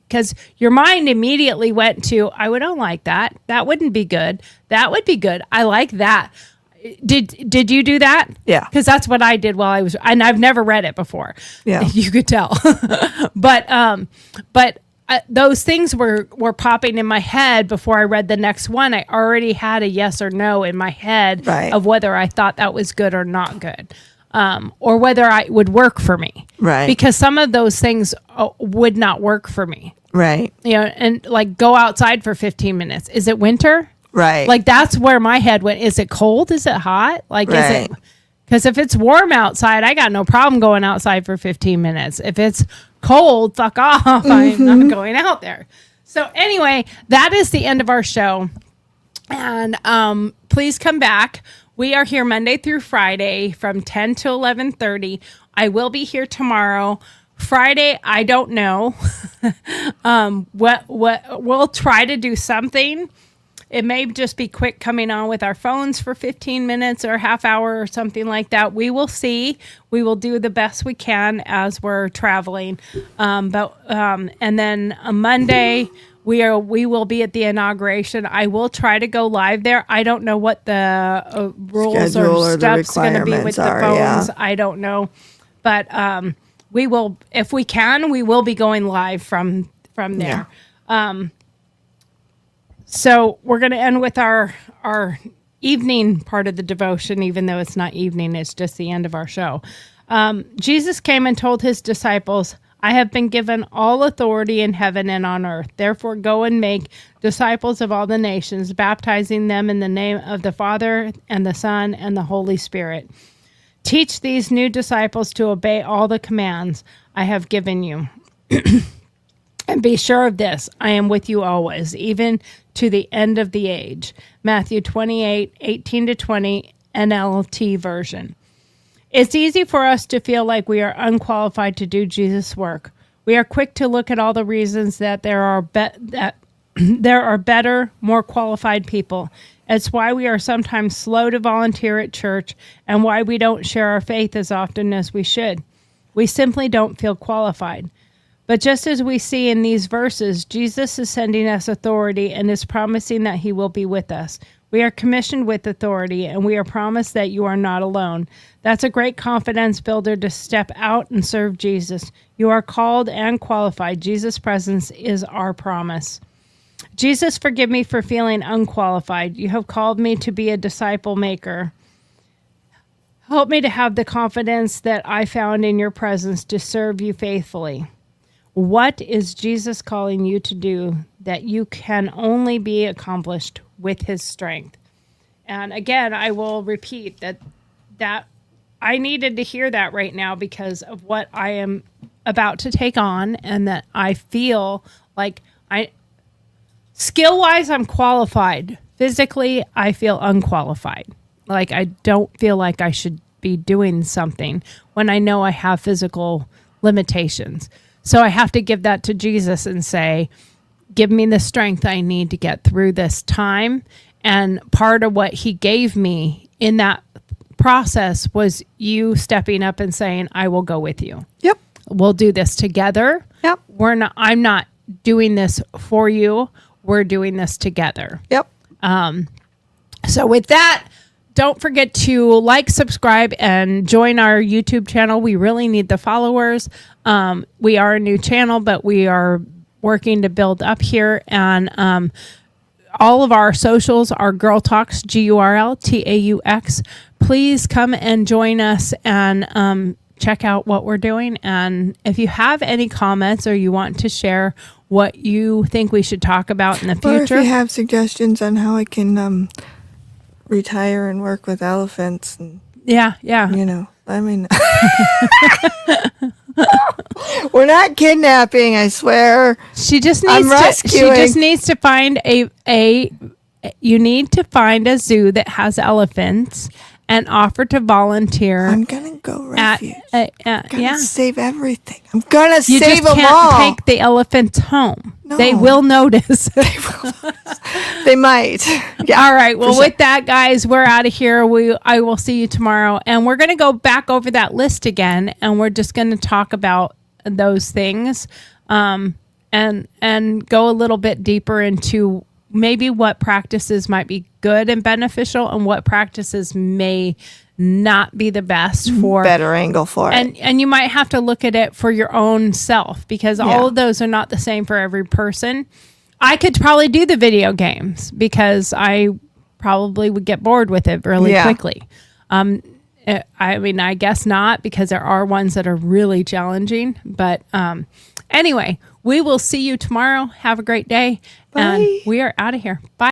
S1: Because your mind immediately went to, I don't like that. That wouldn't be good. That would be good. I like that. Did you do that?
S2: Yeah.
S1: Because that's what I did while I was, and I've never read it before.
S2: Yeah.
S1: You could tell. But those things were popping in my head before I read the next one. I already had a yes or no in my head of whether I thought that was good or not good. Or whether it would work for me.
S2: Right.
S1: Because some of those things would not work for me.
S2: Right.
S1: You know, and like go outside for 15 minutes. Is it winter?
S2: Right.
S1: Like that's where my head went. Is it cold? Is it hot? Like, is it? Because if it's warm outside, I got no problem going outside for 15 minutes. If it's cold, fuck off. I'm not going out there. So anyway, that is the end of our show. And please come back. We are here Monday through Friday from 10 to 11:30. I will be here tomorrow. Friday, I don't know. What we'll try to do something. It may just be quick coming on with our phones for 15 minutes or a half hour or something like that. We will see. We will do the best we can as we're traveling. And then on Monday, we will be at the inauguration. I will try to go live there. I don't know what the rules or stuff's going to be with the phones. I don't know. But we will, if we can, we will be going live from there. So we're going to end with our evening part of the devotion, even though it's not evening, it's just the end of our show. Jesus came and told his disciples, I have been given all authority in heaven and on earth. Therefore, go and make disciples of all the nations, baptizing them in the name of the Father and the Son and the Holy Spirit. Teach these new disciples to obey all the commands I have given you. And be sure of this, I am with you always, even to the end of the age. Matthew 28:18-20, NLT version. It's easy for us to feel like we are unqualified to do Jesus' work. We are quick to look at all the reasons that there are better, more qualified people. It's why we are sometimes slow to volunteer at church and why we don't share our faith as often as we should. We simply don't feel qualified. But just as we see in these verses, Jesus is sending us authority and is promising that he will be with us. We are commissioned with authority, and we are promised that you are not alone. That's a great confidence builder to step out and serve Jesus. You are called and qualified. Jesus' presence is our promise. Jesus, forgive me for feeling unqualified. You have called me to be a disciple maker. Help me to have the confidence that I found in your presence to serve you faithfully. What is Jesus calling you to do that you can only be accomplished with his strength? And again, I will repeat that I needed to hear that right now because of what I am about to take on, and that I feel like skill-wise, I'm qualified. Physically, I feel unqualified. Like I don't feel like I should be doing something when I know I have physical limitations. So I have to give that to Jesus and say, give me the strength I need to get through this time. And part of what he gave me in that process was you stepping up and saying, I will go with you.
S2: Yep.
S1: We'll do this together.
S2: Yep.
S1: I'm not doing this for you. We're doing this together.
S2: Yep.
S1: So with that, don't forget to like, subscribe, and join our YouTube channel. We really need the followers. We are a new channel, but we are working to build up here. And all of our socials are Girl Talks, GURLTAUX. Please come and join us and check out what we're doing. And if you have any comments or you want to share what you think we should talk about in the future.
S2: Or if you have suggestions on how I can retire and work with elephants. And,
S1: yeah.
S2: I mean, we're not kidnapping, I swear.
S1: She just
S2: I'm
S1: needs
S2: rescuing.
S1: She just needs to find you need to find a zoo that has elephants and offer to volunteer.
S2: I'm gonna go refuge. Save everything. I'm gonna
S1: You
S2: save
S1: just
S2: them all.
S1: can't take the elephants home.
S2: No.
S1: They will notice.
S2: They might. Yeah.
S1: All right. Well, with that, guys, we're out of here. I will see you tomorrow, and we're going to go back over that list again, and we're just going to talk about those things, and go a little bit deeper into maybe what practices might be good and beneficial, and what practices may not be the best for
S2: better angle for it.
S1: And you might have to look at it for your own self, because all of those are not the same for every person. I could probably do the video games because I probably would get bored with it really quickly. I mean, I guess not, because there are ones that are really challenging. But anyway, we will see you tomorrow. Have a great day.
S2: Bye.
S1: And we are out of here. Bye.